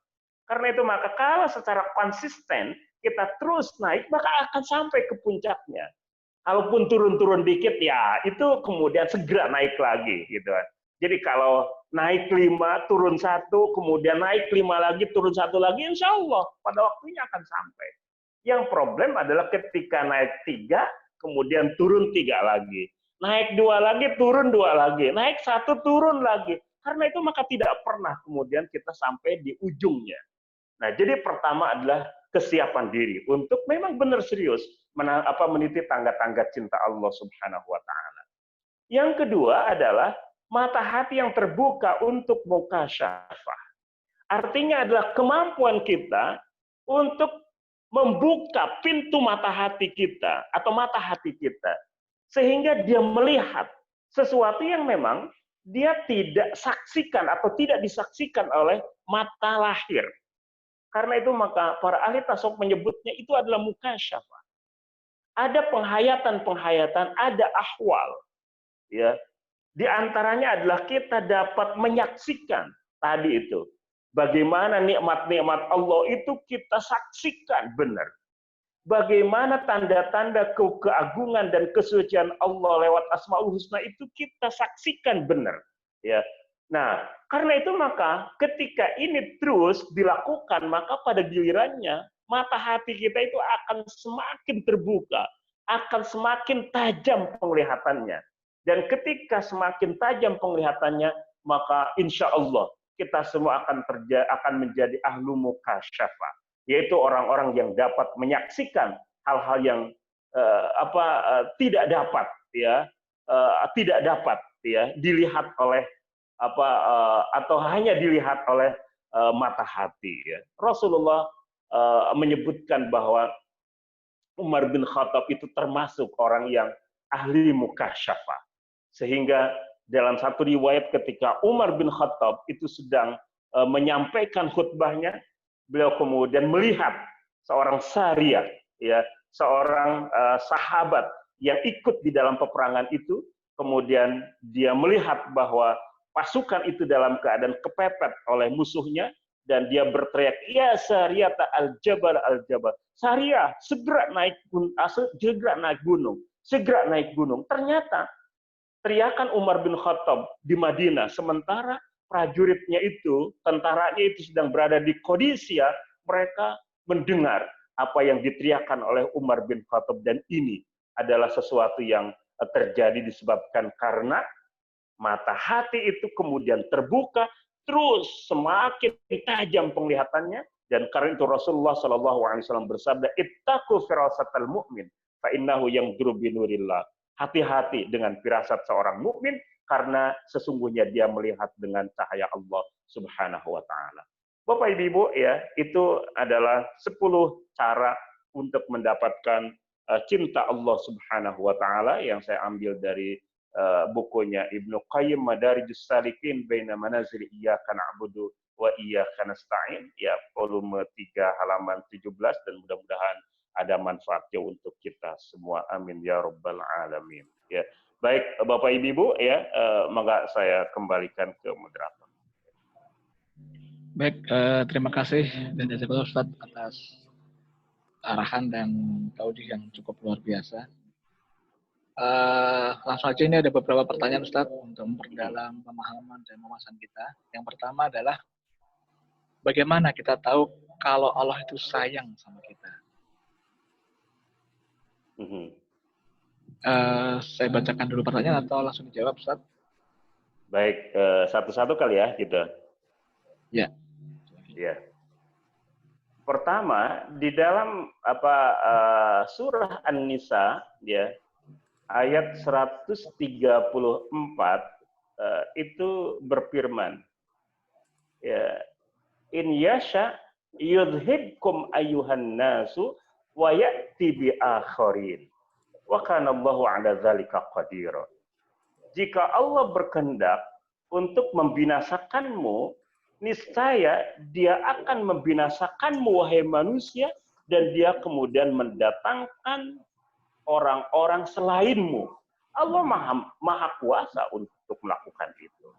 Karena itu maka kalau secara konsisten kita terus naik, maka akan sampai ke puncaknya. Kalaupun turun-turun dikit, ya itu kemudian segera naik lagi. Gitu. Jadi kalau naik 5, turun 1, kemudian naik 5 lagi, turun 1 lagi, insya Allah pada waktunya akan sampai. Yang problem adalah ketika naik 3, kemudian turun 3 lagi. Naik 2 lagi, turun 2 lagi. Naik 1, turun lagi. Karena itu maka tidak pernah kemudian kita sampai di ujungnya. Nah, jadi pertama adalah kesiapan diri untuk memang benar serius meniti tangga-tangga cinta Allah Subhanahu wa taala. Yang kedua adalah mata hati yang terbuka untuk mukasyafah. Artinya adalah kemampuan kita untuk membuka pintu mata hati kita atau mata hati kita sehingga dia melihat sesuatu yang memang dia tidak saksikan atau tidak disaksikan oleh mata lahir. Karena itu maka para ahli tasawuf menyebutnya itu adalah mukasyafah. Ada penghayatan-penghayatan, ada ahwal. Ya, di antaranya adalah kita dapat menyaksikan tadi itu. Bagaimana nikmat-nikmat Allah itu kita saksikan benar. Bagaimana tanda-tanda keagungan dan kesucian Allah lewat Asmaul Husna itu kita saksikan benar. Ya. Nah, karena itu maka ketika ini terus dilakukan, maka pada gilirannya mata hati kita itu akan semakin terbuka, akan semakin tajam penglihatannya. Dan ketika semakin tajam penglihatannya, maka insya Allah kita semua akan menjadi ahlu mukasyafah, yaitu orang-orang yang dapat menyaksikan hal-hal yang tidak dapat dilihat oleh atau hanya dilihat oleh mata hati. Ya. Rasulullah menyebutkan bahwa Umar bin Khattab itu termasuk orang yang ahli mukasyafah. Sehingga dalam satu riwayat ketika Umar bin Khattab itu sedang menyampaikan khutbahnya, beliau kemudian melihat seorang sariyah, ya, seorang sahabat yang ikut di dalam peperangan itu, kemudian dia melihat bahwa pasukan itu dalam keadaan kepepet oleh musuhnya, dan dia berteriak, ya Sariyah al-Jabal al-Jabal. Sariyah, segera naik gunung, segera naik gunung. Ternyata teriakan Umar bin Khattab di Madinah, sementara prajuritnya itu, tentaranya itu sedang berada di Qadisiyah, mereka mendengar apa yang diteriakan oleh Umar bin Khattab, dan ini adalah sesuatu yang terjadi disebabkan karena mata hati itu kemudian terbuka, terus semakin tajam penglihatannya, dan karena itu Rasulullah SAW bersabda, ittaqu firasatal mu'min, fa innahu yamduru binurillah. Hati-hati dengan firasat seorang mukmin karena sesungguhnya dia melihat dengan cahaya Allah Subhanahu wa taala. Bapak Ibu, ya, itu adalah 10 cara untuk mendapatkan cinta Allah Subhanahu wa taala yang saya ambil dari bukunya Ibnu Qayyim Madarijus Salikin Baina Manazil Iyyaka Na'budu wa Iyyaka Nasta'in, ya, volume 3 halaman 17, dan mudah-mudahan ada manfaatnya untuk kita semua. Amin ya rabbal alamin. Ya, baik Bapak Ibu, ya, maka saya kembalikan ke moderator. Baik, terima kasih dan jazakallahu Ustaz atas arahan dan taudih yang cukup luar biasa. Langsung aja, ini ada beberapa pertanyaan Ustaz untuk memperdalam pemahaman dan wawasan kita. Yang pertama adalah bagaimana kita tahu kalau Allah itu sayang sama kita? Saya bacakan dulu pertanyaan atau langsung dijawab, Ustaz? Baik, satu-satu kali ya kita. Ya. Ya. Pertama, di dalam surah An-Nisa, ya, ayat 134 itu berfirman, ya, in yasha yudhibkum ayyuhan nasu wa ya'ti bi akharin wa kana Allahu 'ala dzalika qadir. Jika Allah berkehendak untuk membinasakanmu, niscaya dia akan membinasakanmu wahai manusia, dan dia kemudian mendatangkan orang-orang selainmu. Allah maha kuasa untuk melakukan itu.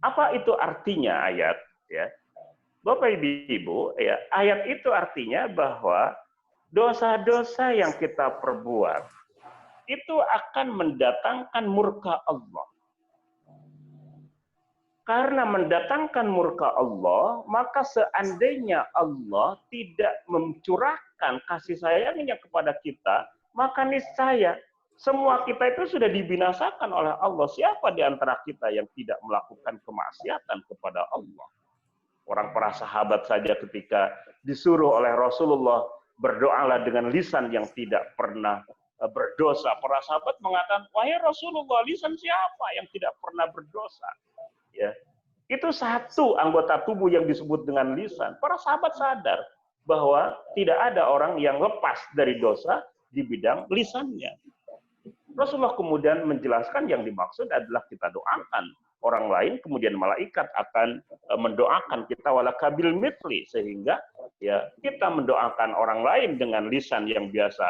Apa itu artinya ayat? Ya, Bapak Ibu, ya, ayat itu artinya bahwa dosa-dosa yang kita perbuat itu akan mendatangkan murka Allah. Karena mendatangkan murka Allah, maka seandainya Allah tidak mencurahkan kasih sayangnya kepada kita, maka niscaya semua kita itu sudah dibinasakan oleh Allah. Siapa di antara kita yang tidak melakukan kemaksiatan kepada Allah? Orang para sahabat saja ketika disuruh oleh Rasulullah, berdoalah dengan lisan yang tidak pernah berdosa. Para sahabat mengatakan, wahai Rasulullah, lisan siapa yang tidak pernah berdosa? Ya, itu satu anggota tubuh yang disebut dengan lisan. Para sahabat sadar bahwa tidak ada orang yang lepas dari dosa di bidang lisannya. Rasulullah kemudian menjelaskan yang dimaksud adalah kita doakan orang lain, kemudian malaikat akan mendoakan kita wala kabil mitli, sehingga ya kita mendoakan orang lain dengan lisan yang biasa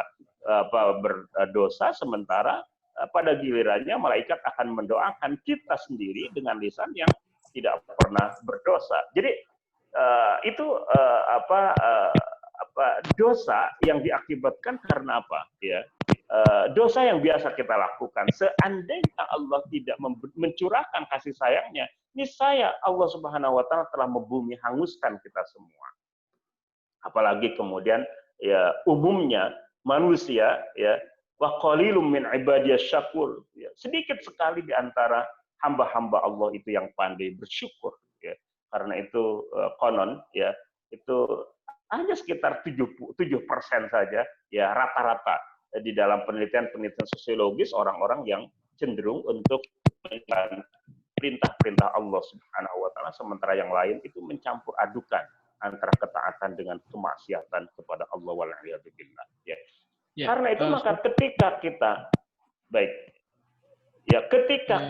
berdosa, sementara pada gilirannya malaikat akan mendoakan kita sendiri dengan lisan yang tidak pernah berdosa. Jadi itu dosa yang diakibatkan karena apa? Ya, dosa yang biasa kita lakukan. Seandainya Allah tidak mencurahkan kasih sayangnya, niscaya Allah Subhanahu wa taala telah membumi hanguskan kita semua. Apalagi kemudian ya umumnya manusia ya wa qalilum min ibadiyas syakur, ya, sedikit sekali di antara hamba-hamba Allah itu yang pandai bersyukur, ya. Karena itu konon ya itu hanya sekitar 7% saja ya rata-rata di dalam penelitian-penelitian sosiologis orang-orang yang cenderung untuk menjalankan perintah-perintah Allah Subhanahu wa taala, sementara yang lain itu mencampur adukan antara ketaatan dengan kemaksiatan kepada Allah wal a'yadu billah, ya. Karena itu maka ketika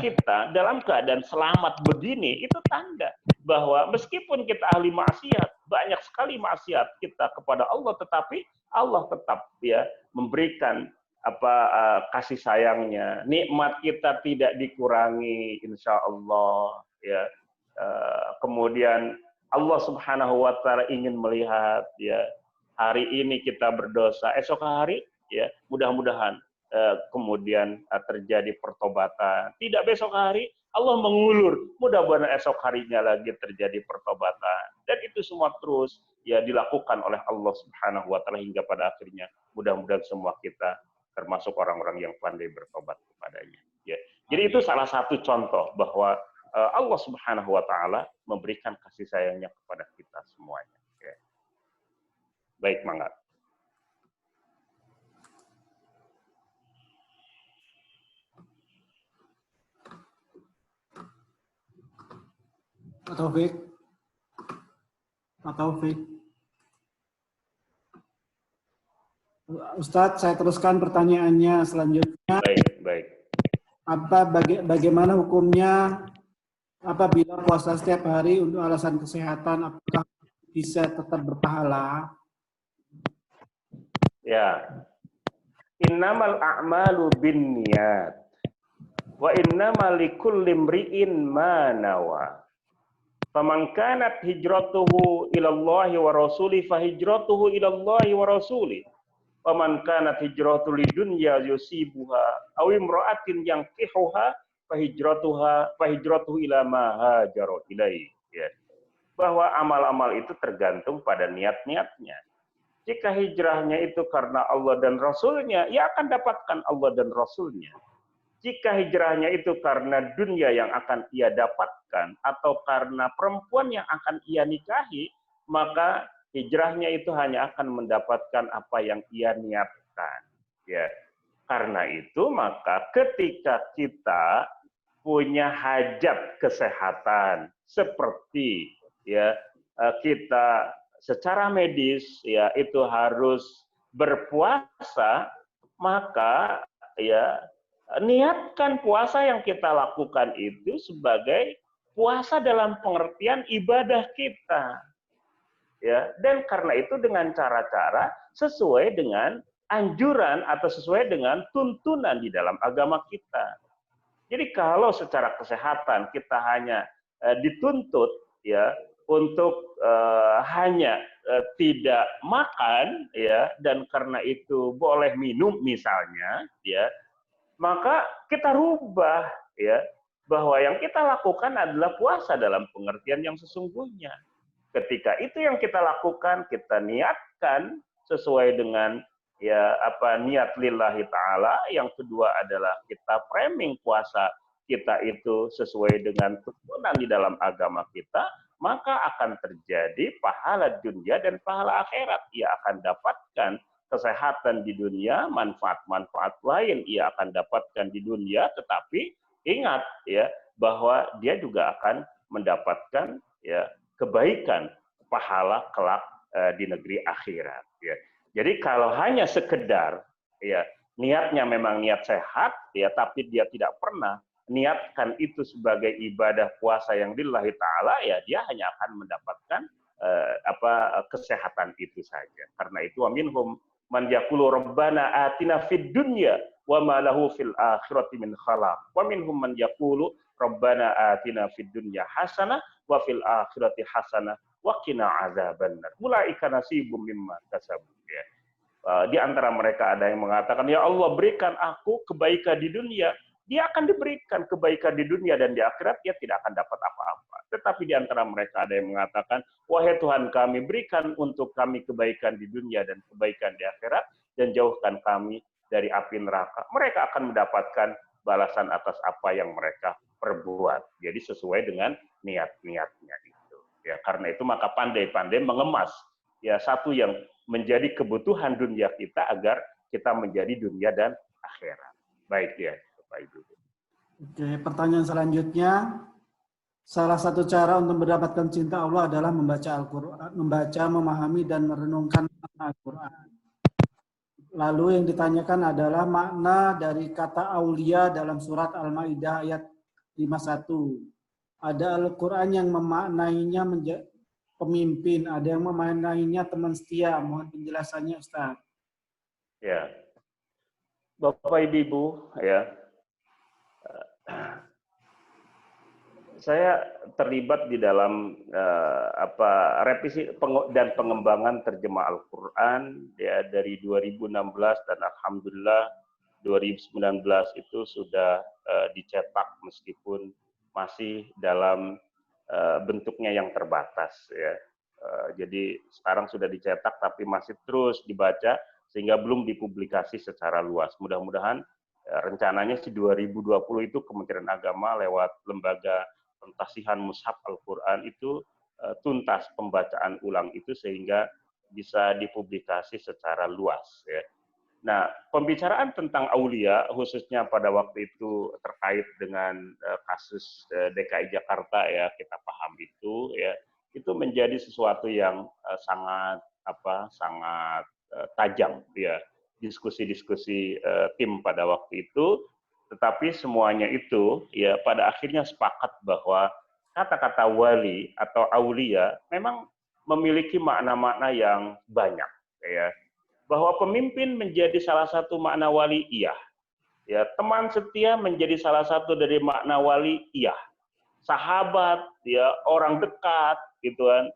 kita dalam keadaan selamat begini, itu tanda bahwa meskipun kita ahli maksiat, banyak sekali maksiat kita kepada Allah, tetapi Allah tetap ya memberikan kasih sayangnya, nikmat kita tidak dikurangi, insya Allah, ya. Kemudian Allah Subhanahu wa taala ingin melihat ya hari ini kita berdosa, esok hari ya mudah-mudahan kemudian terjadi pertobatan. Tidak besok hari Allah mengulur, mudah-mudahan esok harinya lagi terjadi pertobatan. Dan itu semua terus ya dilakukan oleh Allah Subhanahu wa taala hingga pada akhirnya mudah-mudahan semua kita termasuk orang-orang yang pandai bertobat kepadanya. Ya. Jadi itu salah satu contoh bahwa Allah Subhanahu wa taala memberikan kasih sayangnya kepada kita semuanya. Ya. Baik, Mangga. Pak Taufik. Ustadz, saya teruskan pertanyaannya selanjutnya. Baik. Bagaimana hukumnya apabila puasa setiap hari untuk alasan kesehatan, apakah bisa tetap berpahala? Ya. Innamal a'malu binniyat wa innamal likulli imri'in ma nawa. Faman kanat hijratuhu ila Allahi wa rasuli fa hijratuhu ila Allahi wa rasuli. Faman kanat hijratuhu lidunya yusibuha aw imra'atin yankihuha fa hijratuhu ila ma hajara ilaihi. Ya. Bahwa amal-amal itu tergantung pada niat-niatnya. Jika hijrahnya itu karena Allah dan Rasulnya, ia akan dapatkan Allah dan Rasulnya. Jika hijrahnya itu karena dunia yang akan ia dapatkan atau karena perempuan yang akan ia nikahi, maka hijrahnya itu hanya akan mendapatkan apa yang ia niatkan. Ya. Karena itu maka ketika kita punya hajat kesehatan seperti ya kita secara medis ya itu harus berpuasa, maka ya niatkan puasa yang kita lakukan itu sebagai puasa dalam pengertian ibadah kita. Ya, dan karena itu dengan cara-cara sesuai dengan anjuran atau sesuai dengan tuntunan di dalam agama kita. Jadi kalau secara kesehatan kita hanya dituntut ya untuk hanya tidak makan ya dan karena itu boleh minum misalnya ya, maka kita rubah ya bahwa yang kita lakukan adalah puasa dalam pengertian yang sesungguhnya. Ketika itu yang kita lakukan, kita niatkan sesuai dengan ya niat lillahi ta'ala, yang kedua adalah kita framing puasa kita itu sesuai dengan tuntunan di dalam agama kita, maka akan terjadi pahala dunia dan pahala akhirat. Ia akan dapatkan kesehatan di dunia, manfaat-manfaat lain ia akan dapatkan di dunia, tetapi ingat ya bahwa dia juga akan mendapatkan ya kebaikan pahala kelak di negeri akhirat ya. Jadi kalau hanya sekedar ya niatnya memang niat sehat ya, tapi dia tidak pernah niatkan itu sebagai ibadah puasa yang lillahi ta'ala, ya dia hanya akan mendapatkan kesehatan itu saja. Karena itu minhum man yaqulu rabbana atina fid dunya wa ma lahu fil akhirati min khalaq. Wa minhum man yaqulu rabbana atina fid dunya hasanah wa fil akhirati hasanah wa qina azabannar. Ulaika nasibum mimma kasabu. Ya. Di antara mereka ada yang mengatakan, ya Allah berikan aku kebaikan di dunia. Dia akan diberikan kebaikan di dunia dan di akhirat dia tidak akan dapat apa-apa. Tetapi di antara mereka ada yang mengatakan, wahai Tuhan kami, berikan untuk kami kebaikan di dunia dan kebaikan di akhirat, dan jauhkan kami dari api neraka. Mereka akan mendapatkan balasan atas apa yang mereka perbuat. Jadi sesuai dengan niat-niatnya itu. Ya, karena itu maka pandai-pandai mengemas ya satu yang menjadi kebutuhan dunia kita agar kita menjadi dunia dan akhirat. Baik ya. Oke, pertanyaan selanjutnya, salah satu cara untuk mendapatkan cinta Allah adalah membaca Al-Quran, membaca, memahami, dan merenungkan Al-Quran. Lalu yang ditanyakan adalah makna dari kata aulia dalam surat Al-Maidah ayat 51. Ada Al-Quran yang memaknainya pemimpin, ada yang memaknainya teman setia. Mohon penjelasannya, Ustaz. Ya, Bapak Ibu, ya. Saya terlibat di dalam revisi dan pengembangan terjemah Al-Quran ya dari 2016 dan alhamdulillah 2019 itu sudah dicetak meskipun masih dalam bentuknya yang terbatas ya. Jadi sekarang sudah dicetak tapi masih terus dibaca sehingga belum dipublikasi secara luas. Mudah-mudahan rencananya sih 2020 itu Kementerian Agama lewat lembaga pentasihan mushaf Al-Quran itu tuntas pembacaan ulang itu sehingga bisa dipublikasi secara luas. Ya. Nah, pembicaraan tentang aulia khususnya pada waktu itu terkait dengan kasus DKI Jakarta ya, kita paham itu ya, itu menjadi sesuatu yang sangat tajam ya. Diskusi-diskusi tim pada waktu itu, tetapi semuanya itu ya pada akhirnya sepakat bahwa kata-kata wali atau aulia memang memiliki makna-makna yang banyak ya. Bahwa pemimpin menjadi salah satu makna wali, iya. Ya, teman setia menjadi salah satu dari makna wali, iya. Sahabat, ya, orang dekat gitu kan.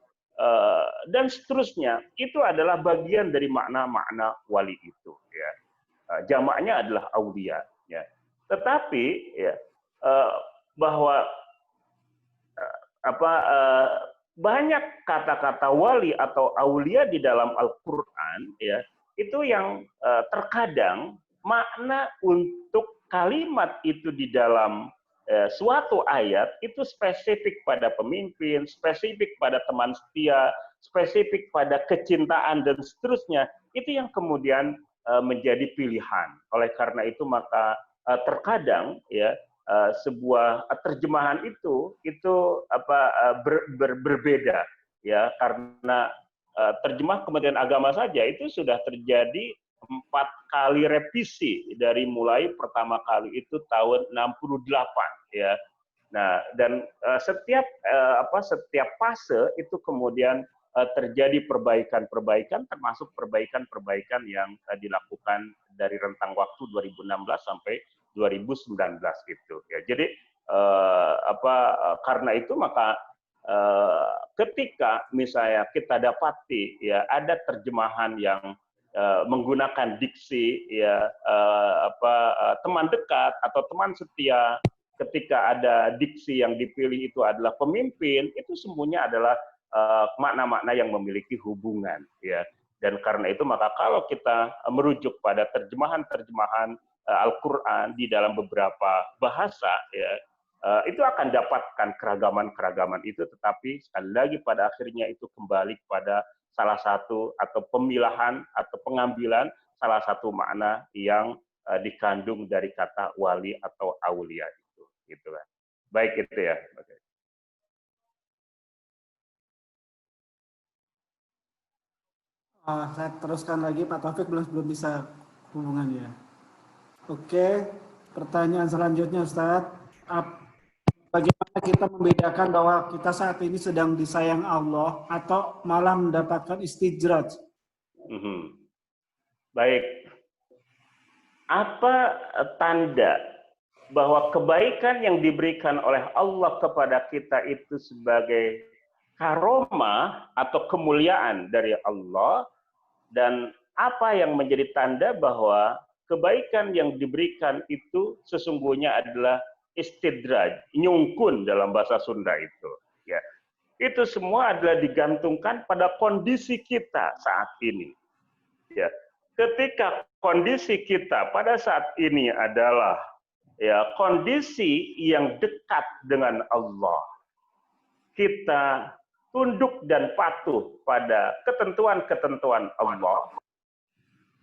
Dan seterusnya itu adalah bagian dari makna-makna wali itu ya. Jamaknya adalah aulia ya. Tetapi ya bahwa banyak kata-kata wali atau aulia di dalam Al-Qur'an ya, itu yang terkadang makna untuk kalimat itu di dalam suatu ayat itu spesifik pada pemimpin, spesifik pada teman setia, spesifik pada kecintaan dan seterusnya, itu yang kemudian menjadi pilihan. Oleh karena itu maka terkadang ya sebuah terjemahan itu berbeda ya, karena terjemah Kementerian Agama saja itu sudah terjadi 4 kali revisi dari mulai pertama kali itu tahun 68 ya. Nah, dan setiap fase itu kemudian terjadi perbaikan-perbaikan, termasuk perbaikan-perbaikan yang dilakukan dari rentang waktu 2016 sampai 2019 gitu ya. Jadi karena itu maka ketika misalnya kita dapati ya ada terjemahan yang menggunakan diksi ya teman dekat atau teman setia, ketika ada diksi yang dipilih itu adalah pemimpin, itu semuanya adalah makna-makna yang memiliki hubungan ya. Dan karena itu maka kalau kita merujuk pada terjemahan-terjemahan Al-Quran di dalam beberapa bahasa, ya, itu akan dapatkan keragaman-keragaman itu, tetapi sekali lagi pada akhirnya itu kembali pada salah satu atau pemilahan atau pengambilan salah satu makna yang dikandung dari kata wali atau aulia itu, gitu kan. Baik itu ya. Okay. Saya teruskan lagi, Pak Taufik belum bisa hubungan ya. Oke, pertanyaan selanjutnya Ustadz. Bagaimana kita membedakan bahwa kita saat ini sedang disayang Allah atau malah mendapatkan istijraj? Baik. Apa tanda bahwa kebaikan yang diberikan oleh Allah kepada kita itu sebagai karomah atau kemuliaan dari Allah, dan apa yang menjadi tanda bahwa kebaikan yang diberikan itu sesungguhnya adalah istidraj, nyungkun dalam bahasa Sunda itu, ya. Itu semua adalah digantungkan pada kondisi kita saat ini, ya. Ketika kondisi kita pada saat ini adalah ya kondisi yang dekat dengan Allah, kita tunduk dan patuh pada ketentuan-ketentuan Allah,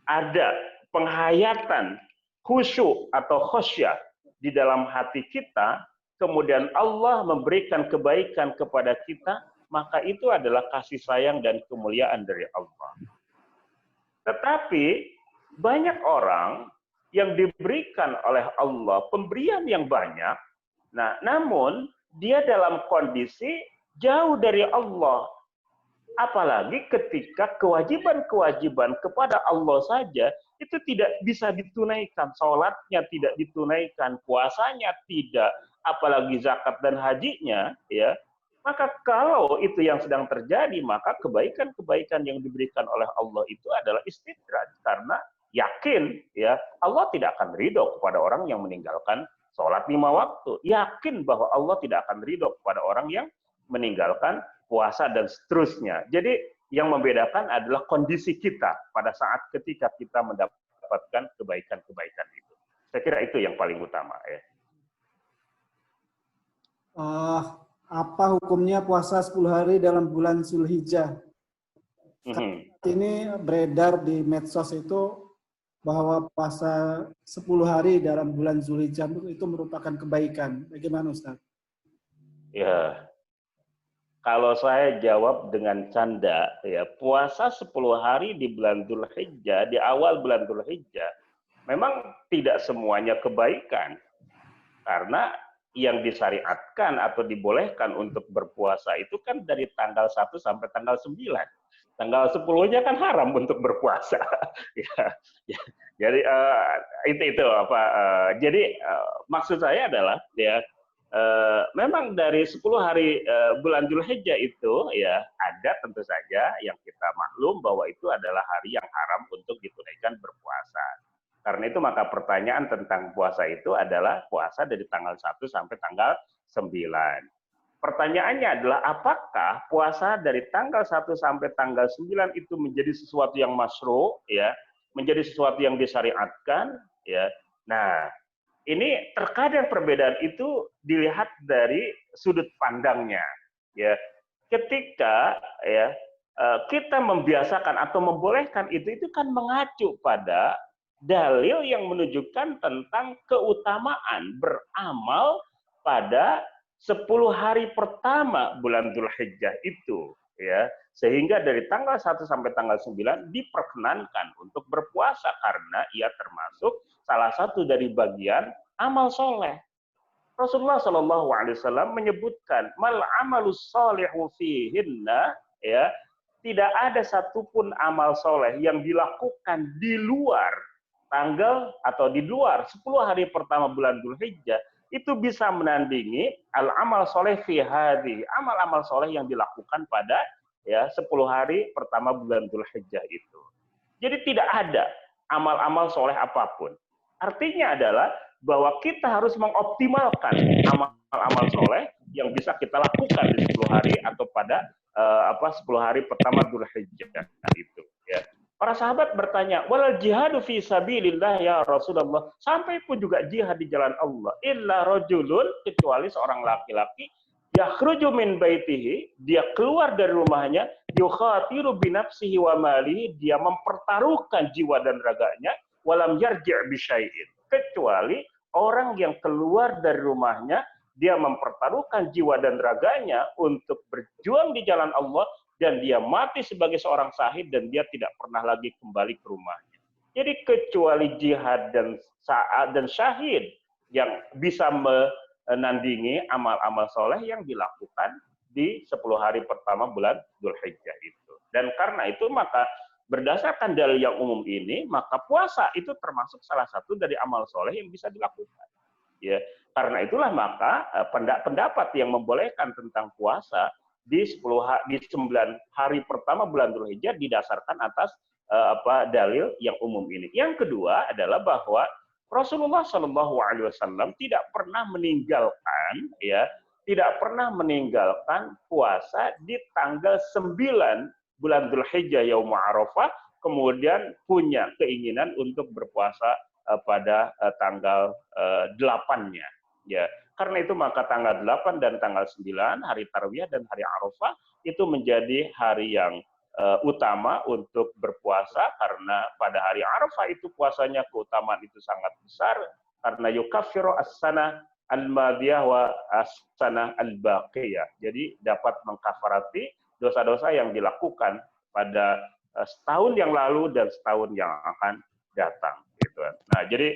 ada penghayatan khusyuk atau khosyah di dalam hati kita, kemudian Allah memberikan kebaikan kepada kita, maka itu adalah kasih sayang dan kemuliaan dari Allah. Tetapi banyak orang yang diberikan oleh Allah pemberian yang banyak, nah namun dia dalam kondisi jauh dari Allah. Apalagi ketika kewajiban-kewajiban kepada Allah saja itu tidak bisa ditunaikan, sholatnya tidak ditunaikan, puasanya tidak, apalagi zakat dan hajinya, ya. Maka kalau itu yang sedang terjadi, maka kebaikan-kebaikan yang diberikan oleh Allah itu adalah istidraj, karena yakin, ya, Allah tidak akan ridho kepada orang yang meninggalkan sholat 5 waktu. Yakin bahwa Allah tidak akan ridho kepada orang yang meninggalkan puasa dan seterusnya. Jadi yang membedakan adalah kondisi kita pada saat ketika kita mendapatkan kebaikan-kebaikan itu. Saya kira itu yang paling utama, ya. Apa hukumnya puasa 10 hari dalam bulan Zulhijjah? Ini beredar di medsos itu bahwa puasa 10 hari dalam bulan Zulhijjah itu merupakan kebaikan. Bagaimana Ustaz? Ya, kalau saya jawab dengan canda, ya, puasa 10 hari di bulan Dzulhijjah, di awal bulan Dzulhijjah, memang tidak semuanya kebaikan. Karena yang disyariatkan atau dibolehkan untuk berpuasa itu kan dari tanggal 1 sampai tanggal 9. Tanggal 10-nya kan haram untuk berpuasa. Ya. Jadi itu apa? Jadi maksud saya adalah ya, memang dari 10 hari bulan Dzulhijjah itu ya ada tentu saja yang kita maklum bahwa itu adalah hari yang haram untuk ditunaikan berpuasa. Karena itu maka pertanyaan tentang puasa itu adalah puasa dari tanggal 1 sampai tanggal 9. Pertanyaannya adalah apakah puasa dari tanggal 1 sampai tanggal 9 itu menjadi sesuatu yang masyru', ya, menjadi sesuatu yang disyariatkan, ya. Nah, ini terkadang perbedaan itu dilihat dari sudut pandangnya, ya. Ketika ya kita membiasakan atau membolehkan itu kan mengacu pada dalil yang menunjukkan tentang keutamaan beramal pada 10 hari pertama bulan Dzulhijjah itu, ya. Sehingga dari tanggal 1 sampai tanggal 9 diperkenankan untuk berpuasa karena ia termasuk salah satu dari bagian amal soleh. Rasulullah Shallallahu Alaihi Wasallam menyebutkan mal amalus solihu fihinna, ya, tidak ada satupun amal soleh yang dilakukan di luar tanggal atau di luar 10 hari pertama bulan Dzulhijjah itu bisa menandingi al-amal soleh fi hadhi, amal-amal soleh yang dilakukan pada ya 10 hari pertama bulan Dzulhijjah itu. Jadi tidak ada amal-amal soleh apapun. Artinya adalah bahwa kita harus mengoptimalkan amal-amal soleh yang bisa kita lakukan di 10 hari atau pada 10 hari pertama Dzulhijjah itu, ya. Para sahabat bertanya, "Walal jihadu fi sabilillah ya Rasulullah." Sampai pun juga jihad di jalan Allah. Illa rajulun, kecuali seorang laki-laki, yakhruju min baitihi, dia keluar dari rumahnya, yukhatiru bi nafsihi wa malihi, dia mempertaruhkan jiwa dan raganya, walam yarji' bi syai'in. Kecuali orang yang keluar dari rumahnya, dia mempertaruhkan jiwa dan raganya untuk berjuang di jalan Allah, dan dia mati sebagai seorang syahid, dan dia tidak pernah lagi kembali ke rumahnya. Jadi kecuali jihad dan syahid yang bisa menandingi amal-amal soleh yang dilakukan di 10 hari pertama bulan Dzulhijjah itu. Dan karena itu maka berdasarkan dalil yang umum ini, maka puasa itu termasuk salah satu dari amal soleh yang bisa dilakukan. Ya, karena itulah maka pendapat yang membolehkan tentang puasa di 9 hari pertama bulan Dzulhijjah didasarkan atas dalil yang umum ini. Yang kedua adalah bahwa Rasulullah SAW tidak pernah meninggalkan puasa di tanggal 9 bulan Dzulhijjah yaum Arafah, kemudian punya keinginan untuk berpuasa pada tanggal 8-nya. Ya, karena itu maka tanggal 8 dan tanggal 9 hari Tarwiyah dan hari Arafah itu menjadi hari yang utama untuk berpuasa, karena pada hari Arafah itu puasanya keutamaan itu sangat besar, karena yukaffiru as-sanah al-madiyah wa as-sanah al-baqiyah. Jadi dapat mengkafarati dosa-dosa yang dilakukan pada setahun yang lalu dan setahun yang akan datang. Gitu. Nah, jadi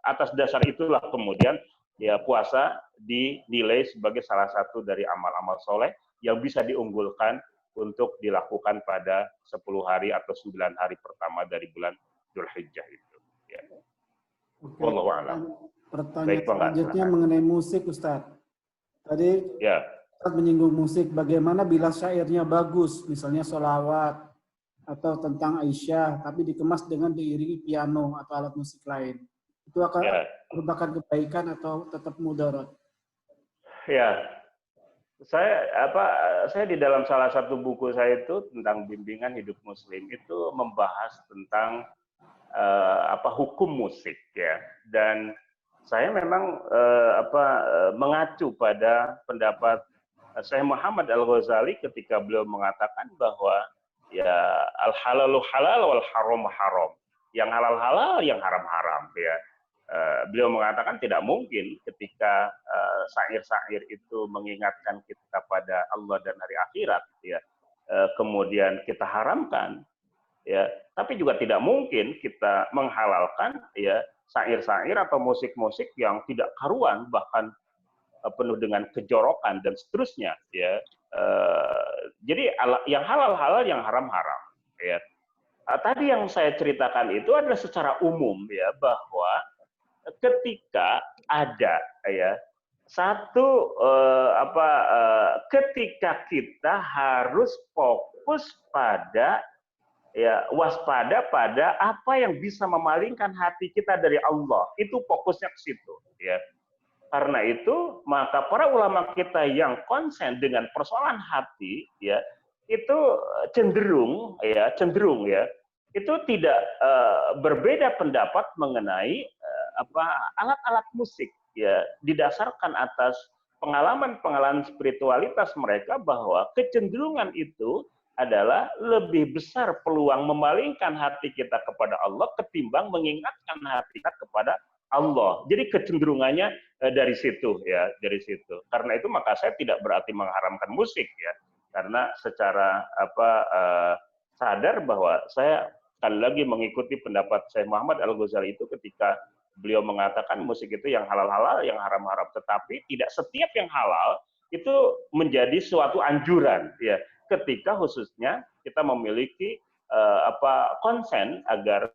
atas dasar itulah kemudian ya puasa dinilai sebagai salah satu dari amal-amal soleh yang bisa diunggulkan untuk dilakukan pada 10 hari atau 9 hari pertama dari bulan Dzulhijjah itu. Ya. Wallahu a'lam. Pertanyaan selanjutnya mengenai musik, Ustaz. Tadi ya. Ustaz menyinggung musik. Bagaimana bila syairnya bagus, misalnya sholawat atau tentang Aisyah, tapi dikemas dengan diiringi piano atau alat musik lain? Itu akan merupakan kebaikan atau tetap mudarat? Ya, saya di dalam salah satu buku saya itu tentang bimbingan hidup Muslim itu membahas tentang hukum musik ya, dan saya memang mengacu pada pendapat Syekh Muhammad Al-Ghazali ketika beliau mengatakan bahwa ya al halalu halal wal haram haram, yang halal halal, yang haram haram ya. Beliau mengatakan tidak mungkin ketika syair-syair itu mengingatkan kita pada Allah dan hari akhirat ya, kemudian kita haramkan ya, tapi juga tidak mungkin kita menghalalkan ya syair-syair atau musik-musik yang tidak karuan, bahkan penuh dengan kejorokan dan seterusnya ya. Jadi yang halal halal, yang haram haram ya. Tadi yang saya ceritakan itu adalah secara umum ya, bahwa ketika ada ya satu ketika kita harus fokus pada ya, waspada pada apa yang bisa memalingkan hati kita dari Allah, itu fokusnya ke situ ya. Karena itu maka para ulama kita yang konsen dengan persoalan hati ya, itu cenderung ya itu tidak berbeda pendapat mengenai alat-alat musik ya, didasarkan atas pengalaman-pengalaman spiritualitas mereka, bahwa kecenderungan itu adalah lebih besar peluang memalingkan hati kita kepada Allah ketimbang mengingatkan hati kita kepada Allah. Jadi kecenderungannya dari situ ya, dari situ. Karena itu maka saya tidak berarti mengharamkan musik ya, karena secara sadar bahwa saya sekali lagi mengikuti pendapat Syekh Muhammad Al-Ghazali itu ketika beliau mengatakan musik itu yang halal-halal, yang haram-haram. Tetapi tidak setiap yang halal itu menjadi suatu anjuran ya, ketika khususnya kita memiliki konsen agar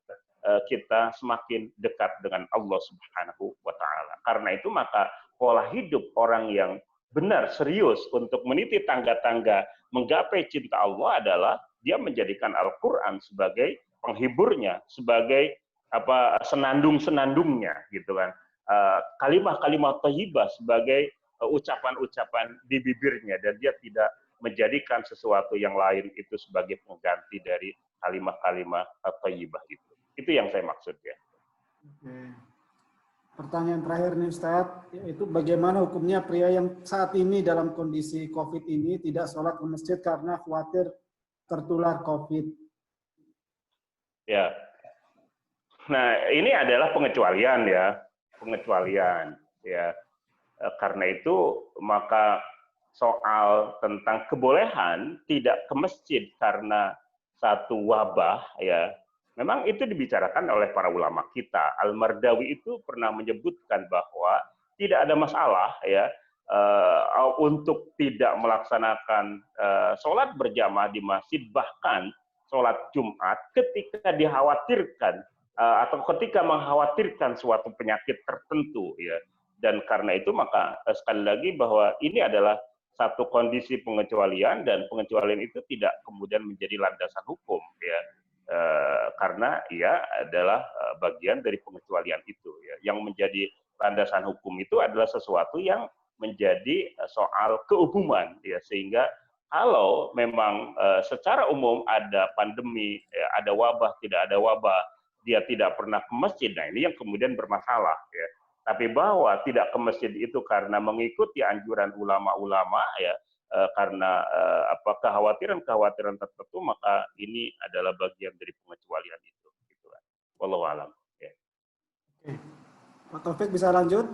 kita semakin dekat dengan Allah Subhanahu wa taala. Karena itu maka pola hidup orang yang benar serius untuk meniti tangga-tangga menggapai cinta Allah adalah dia menjadikan Al-Qur'an sebagai penghiburnya, sebagai senandung-senandungnya gitu kan. Kalimah-kalimah thayyibah sebagai ucapan-ucapan di bibirnya, dan dia tidak menjadikan sesuatu yang lain itu sebagai pengganti dari kalimat-kalimat thayyibah itu. Itu yang saya maksud ya. Oke. Pertanyaan terakhir nih Ustadz, yaitu bagaimana hukumnya pria yang saat ini dalam kondisi COVID ini tidak sholat ke masjid karena khawatir tertular COVID? Ya. Nah, ini adalah pengecualian ya, pengecualian ya. Karena itu maka soal tentang kebolehan tidak ke masjid karena satu wabah ya, memang itu dibicarakan oleh para ulama kita. Al-Mardawi itu pernah menyebutkan bahwa tidak ada masalah ya untuk tidak melaksanakan sholat berjamaah di masjid, bahkan sholat Jumat ketika dikhawatirkan atau ketika mengkhawatirkan suatu penyakit tertentu ya. Dan karena itu maka sekali lagi bahwa ini adalah satu kondisi pengecualian, dan pengecualian itu tidak kemudian menjadi landasan hukum ya. Karena ia adalah bagian dari pengecualian itu ya. Yang menjadi landasan hukum itu adalah sesuatu yang menjadi soal keumuman ya, sehingga kalau memang secara umum ada pandemi, ya, ada wabah, tidak ada wabah, dia tidak pernah ke masjid, nah ini yang kemudian bermasalah ya. Tapi bahwa tidak ke masjid itu karena mengikuti anjuran ulama-ulama ya, karena kekhawatiran-kekhawatiran tertentu, maka ini adalah bagian dari pengecualian itu. Gitu kan. Wallahu a'lam. Ya. Oke. Pak Taufik bisa lanjut?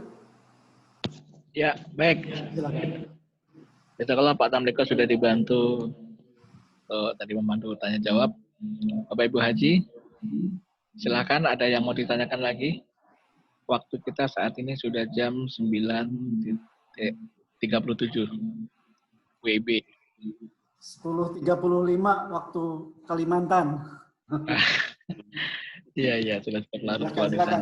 Ya, baik. Silakan. Kita kalau Pak Tamliko sudah dibantu tadi membantu tanya jawab. Bapak Ibu Haji, silakan ada yang mau ditanyakan lagi. Waktu kita saat ini sudah jam 9.37 WIB. 10.35 waktu Kalimantan. Iya, sudah cepat larut. Silakan.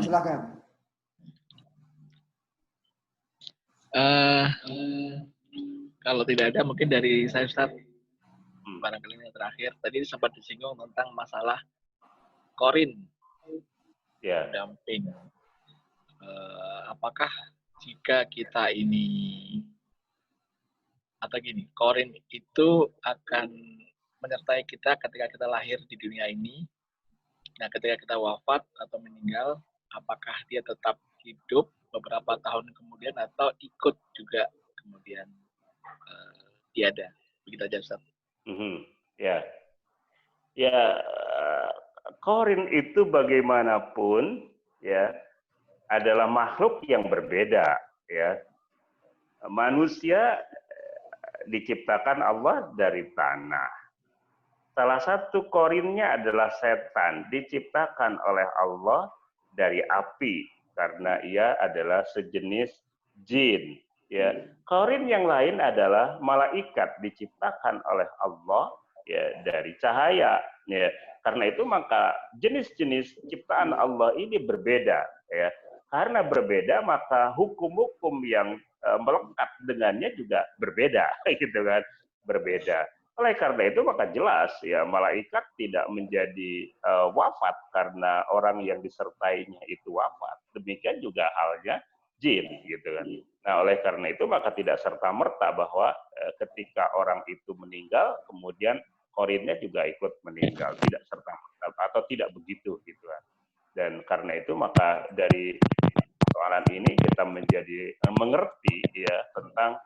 Kalau tidak ada, mungkin dari saya Ustaz, barangkali yang terakhir. Tadi sempat disinggung tentang masalah korin, pendamping. Apakah jika kita ini, atau gini, korin itu akan menyertai kita ketika kita lahir di dunia ini. Nah, ketika kita wafat atau meninggal, apakah dia tetap hidup beberapa tahun kemudian atau ikut juga kemudian tiada? Begitu aja, Ustaz. Korin itu bagaimanapun ya adalah makhluk yang berbeda ya. Manusia diciptakan Allah dari tanah. Salah satu korinnya adalah setan, diciptakan oleh Allah dari api karena ia adalah sejenis jin. Ya, korin yang lain adalah malaikat, diciptakan oleh Allah ya dari cahaya. Ya, karena itu maka jenis-jenis ciptaan Allah ini berbeda. Ya, karena berbeda maka hukum-hukum yang melekat dengannya juga berbeda, gitu kan, berbeda. Oleh karena itu maka jelas ya malaikat tidak menjadi wafat karena orang yang disertainya itu wafat. Demikian juga halnya jin, gitu kan. Nah, oleh karena itu maka tidak serta-merta bahwa ketika orang itu meninggal kemudian korinnya juga ikut meninggal, tidak serta-merta atau tidak begitu, gitu kan. Dan karena itu maka dari soalan ini kita menjadi mengerti ya tentang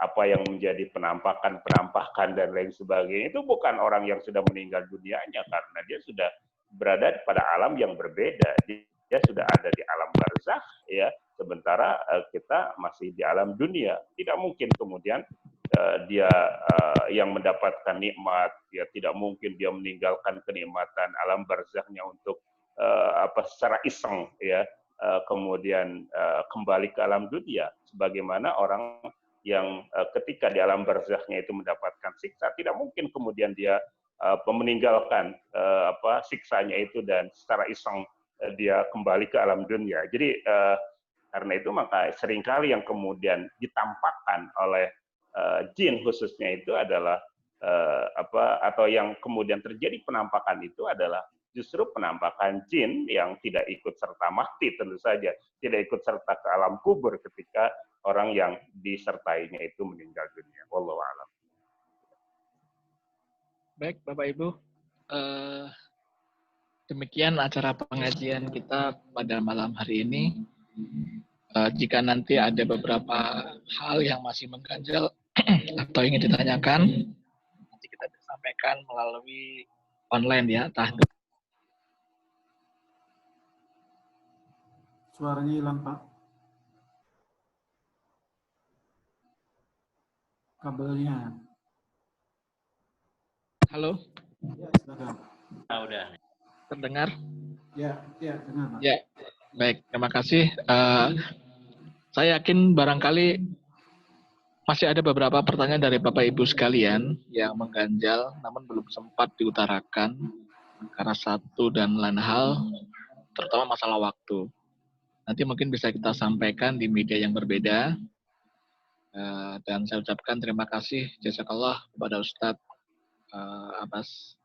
apa yang menjadi penampakan dan lain sebagainya itu bukan orang yang sudah meninggal dunianya, karena dia sudah berada pada alam yang berbeda. Dia sudah ada di alam barzakh ya, sementara kita masih di alam dunia. Tidak mungkin kemudian dia yang mendapatkan nikmat, ya tidak mungkin dia meninggalkan kenikmatan alam barzakhnya untuk secara iseng ya, kemudian kembali ke alam dunia. Sebagaimana orang yang ketika di alam barzakhnya itu mendapatkan siksa, tidak mungkin kemudian dia meninggalkan siksanya itu dan secara iseng dia kembali ke alam dunia. Jadi karena itu maka seringkali yang kemudian ditampakkan oleh jin khususnya itu adalah atau yang kemudian terjadi penampakan itu adalah justru penampakan jin yang tidak ikut serta mati, tentu saja tidak ikut serta ke alam kubur ketika orang yang disertainya itu meninggal dunia. Wallahu a'lam. Baik, Bapak Ibu, demikian acara pengajian kita pada malam hari ini. Jika nanti ada beberapa hal yang masih mengganjal atau ingin ditanyakan, nanti kita bisa sampaikan melalui online ya. Suaranya hilang, Pak. Kabelnya. Halo? Ya, silakan. Udah. Terdengar? Ya, dengar, Pak. Ya, baik. Terima kasih. Saya yakin barangkali masih ada beberapa pertanyaan dari Bapak Ibu sekalian yang mengganjal, namun belum sempat diutarakan karena satu dan lain hal, terutama masalah waktu. Nanti mungkin bisa kita sampaikan di media yang berbeda. Dan saya ucapkan terima kasih jazakallah kepada Ustadz Abbas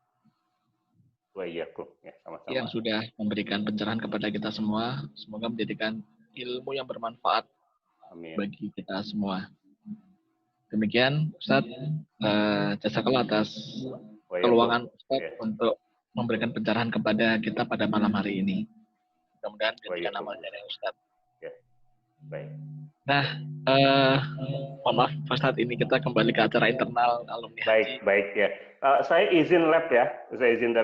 sama-sama. Yang sudah memberikan pencerahan kepada kita semua. Semoga menjadikan ilmu yang bermanfaat bagi kita semua. Demikian Ustadz, jazakallah atas keluangan Ustadz untuk memberikan pencerahan kepada kita pada malam hari ini. Mudah-mudahan menjadikan amalnya dari Ustadz. Baik. Nah, mohon maaf Ustadz, ini kita kembali ke acara internal alumni. Baik ya. Saya izin lab ya.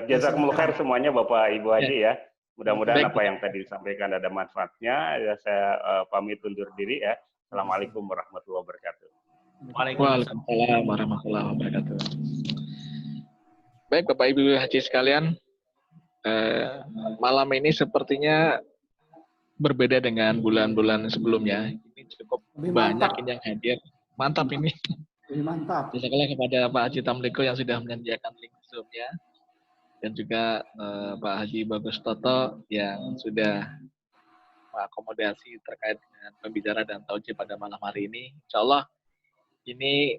Jazakumullah khair semuanya Bapak Ibu Haji ya. Mudah-mudahan apa yang tadi disampaikan ada manfaatnya. Saya pamit undur diri ya. Assalamualaikum warahmatullahi wabarakatuh. Waalaikumsalam warahmatullahi wabarakatuh. Baik Bapak Ibu Haji sekalian, malam ini sepertinya berbeda dengan bulan-bulan sebelumnya. Ini cukup banyak ini yang hadir. Mantap ini. Mantap. Jazakallah kepada Pak Haji Tamliko yang sudah menyediakan link Zoom-nya. Dan juga Pak Haji Bagus Toto yang sudah mengakomodasi terkait dengan pembicara dan tauji pada malam hari ini. Insya Allah ini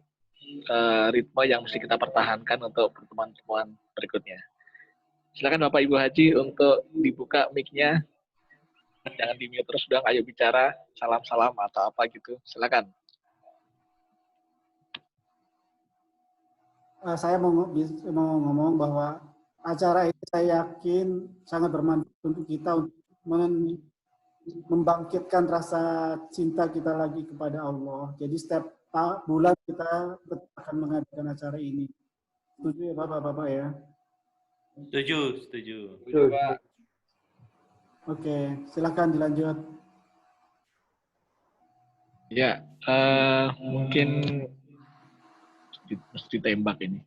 ritme yang mesti kita pertahankan untuk pertemuan-pertemuan berikutnya. Silakan Bapak Ibu Haji untuk dibuka mic-nya. Jangan di mute terus, ayo bicara, salam-salam atau apa gitu. Silakan. Saya mau ngomong bahwa acara ini saya yakin sangat bermanfaat untuk kita untuk membangkitkan rasa cinta kita lagi kepada Allah. Jadi setiap bulan kita akan mengadakan acara ini. Setuju ya Bapak-Bapak ya? Setuju. Pak. Oke, silakan dilanjut. Ya, mungkin mesti tembak ini.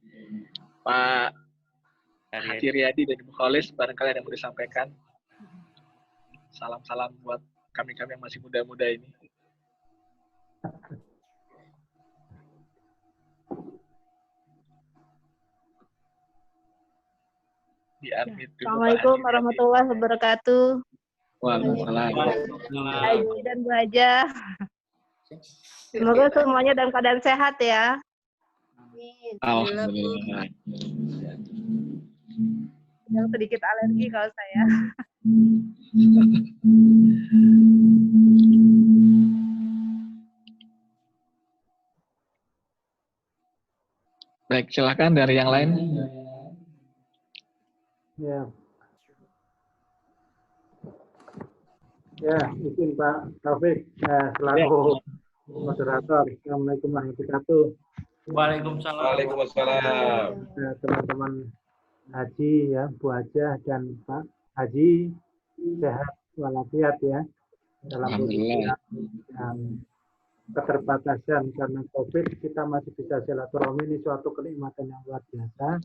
Pak Haji Riyadi dan Ibu Kholis, barangkali ada yang mau disampaikan. Salam-salam buat kami-kami yang masih muda-muda ini. Assalamualaikum warahmatullahi wabarakatuh. Waalaikumsalam. Haji dan Bu Haja. Semoga semuanya dalam keadaan sehat ya. Alhamdulillah. Yang sedikit alergi kalau saya. Baik, silakan dari yang lain. Ya, izin Pak Taufik selaku moderator. Assalamualaikum warahmatullahi wabarakatuh. Waalaikumsalam. Waalaikumsalam. Teman-teman Haji ya, Bu Hajah dan Pak Haji sehat walafiat ya dalam kondisi yang keterbatasan karena COVID, kita masih bisa silaturahmi. Ini suatu kenikmatan yang luar biasa.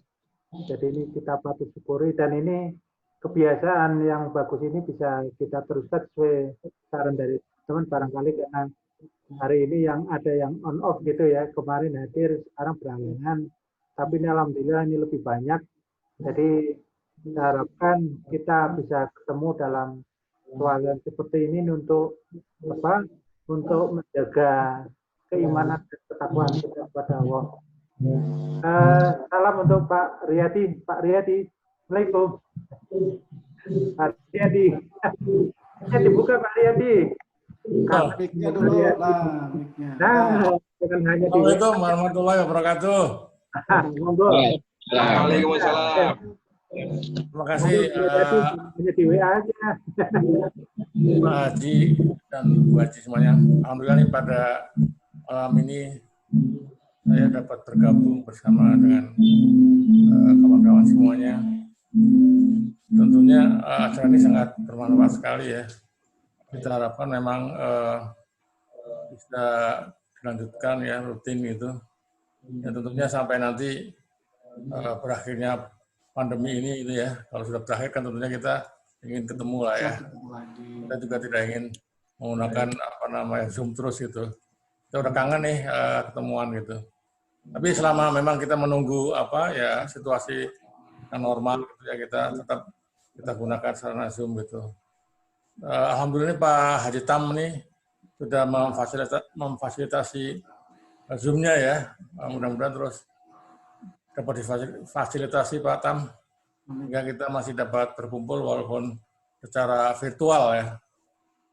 Jadi ini kita patut syukuri, dan ini kebiasaan yang bagus ini bisa kita teruskan sesuai saran dari teman barangkali, karena hari ini yang ada yang on off gitu ya, kemarin hadir sekarang berhalangan, tapi ini alhamdulillah ini lebih banyak. Jadi kita harapkan kita bisa ketemu dalam suasana seperti ini untuk apa? Untuk menjaga keimanan dan ketakwaan kita kepada Allah. Salam untuk Pak Riyadi. Pak Riyadi, Assalamualaikum. Pak Riyadi, bisa dibuka Pak Riyadi. Mic-nya dulu. Nah, jangan hanya di. Assalamualaikum warahmatullahi wabarakatuh. Monggo. Waalaikumsalam. Terima kasih hanya di WA aja. Pak Haji dan Bu Haji semuanya. Alhamdulillah nih pada malam ini saya dapat bergabung bersama dengan kawan-kawan semuanya. Tentunya acara ini sangat bermanfaat sekali ya. Kita harapkan memang bisa dilanjutkan ya rutin gitu. Ya tentunya sampai nanti berakhirnya pandemi ini itu ya. Kalau sudah berakhir kan tentunya kita ingin ketemu lah ya. Kita juga tidak ingin menggunakan Zoom terus gitu. Kita udah kangen nih ketemuan gitu. Tapi selama memang kita menunggu situasi yang normal gitu ya, kita tetap gunakan sarana Zoom gitu. Alhamdulillah Pak Haji Tam nih sudah memfasilitasi Zoom-nya ya. Mudah-mudahan terus dapat difasilitasi Pak Tam, hingga kita masih dapat berkumpul walaupun secara virtual ya.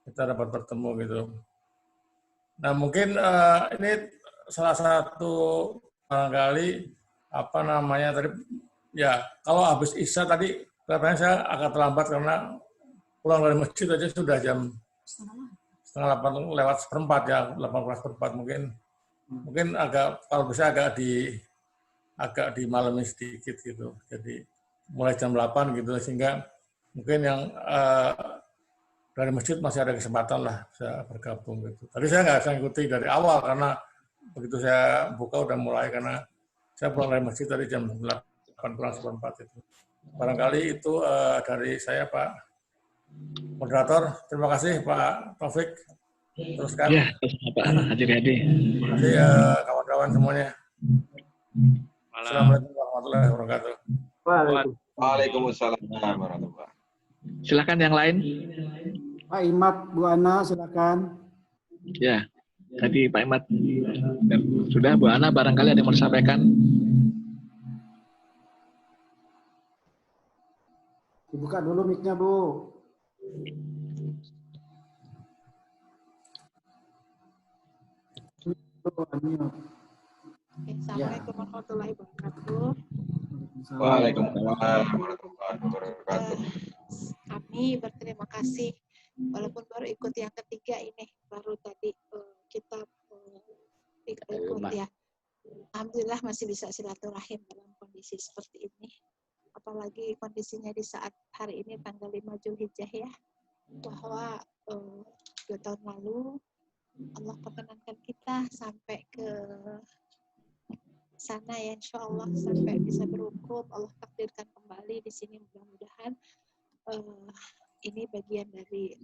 Kita dapat bertemu gitu. Nah mungkin ini salah satu barangkali tadi ya kalau habis Isya tadi kelihatannya saya agak terlambat karena pulang dari masjid aja sudah jam 7:30 lewat seperempat ya, 8:15 mungkin agak kalau bisa agak di malamin sedikit gitu. Jadi mulai jam 8 gitu sehingga mungkin yang dari masjid masih ada kesempatan lah bisa bergabung gitu. Tadi saya nggak bisa ikuti dari awal karena begitu saya buka udah mulai karena saya pulang dari masjid tadi jam 8:04 itu. Barangkali itu dari saya Pak Moderator. Terima kasih Pak Taufik. Teruskan. Ya, Pak Haji Riyadi. Terima kasih kawan-kawan semuanya. Assalamualaikum warahmatullahi wabarakatuh. Waalaikumsalam warahmatullahi wabarakatuh. Silakan yang lain. Pak Imad, Bu Ana, silakan. Ya, tadi Pak Imad sudah. Bu Ana barangkali ada yang mau disampaikan. Dibuka dulu mic-nya, Bu. Assalamualaikum warahmatullahi wabarakatuh. Waalaikumsalam warahmatullahi wabarakatuh. Kami berterima kasih, walaupun baru ikut yang ketiga ini, baru tadi kita ikut ya. Alhamdulillah masih bisa silaturahim dalam kondisi seperti ini. Apalagi kondisinya di saat hari ini tanggal 5 Zulhijjah ya, bahwa 2 tahun lalu Allah perkenankan kita sampai ke sana ya, insya Allah sampai bisa berwukuf. Allah takdirkan kembali di sini, mudah-mudahan ini bagian dari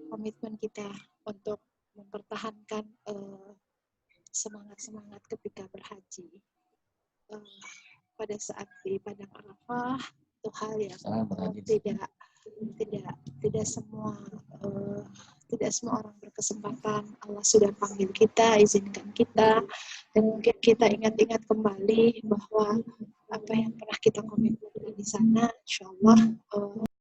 komitmen kita untuk mempertahankan semangat ketika berhaji. Pada saat di Padang Arafah itu hal yang tidak semua orang berkesempatan. Allah sudah panggil kita, izinkan kita, dan mungkin kita ingat-ingat kembali bahwa apa yang pernah kita komitmen di sana, insya Allah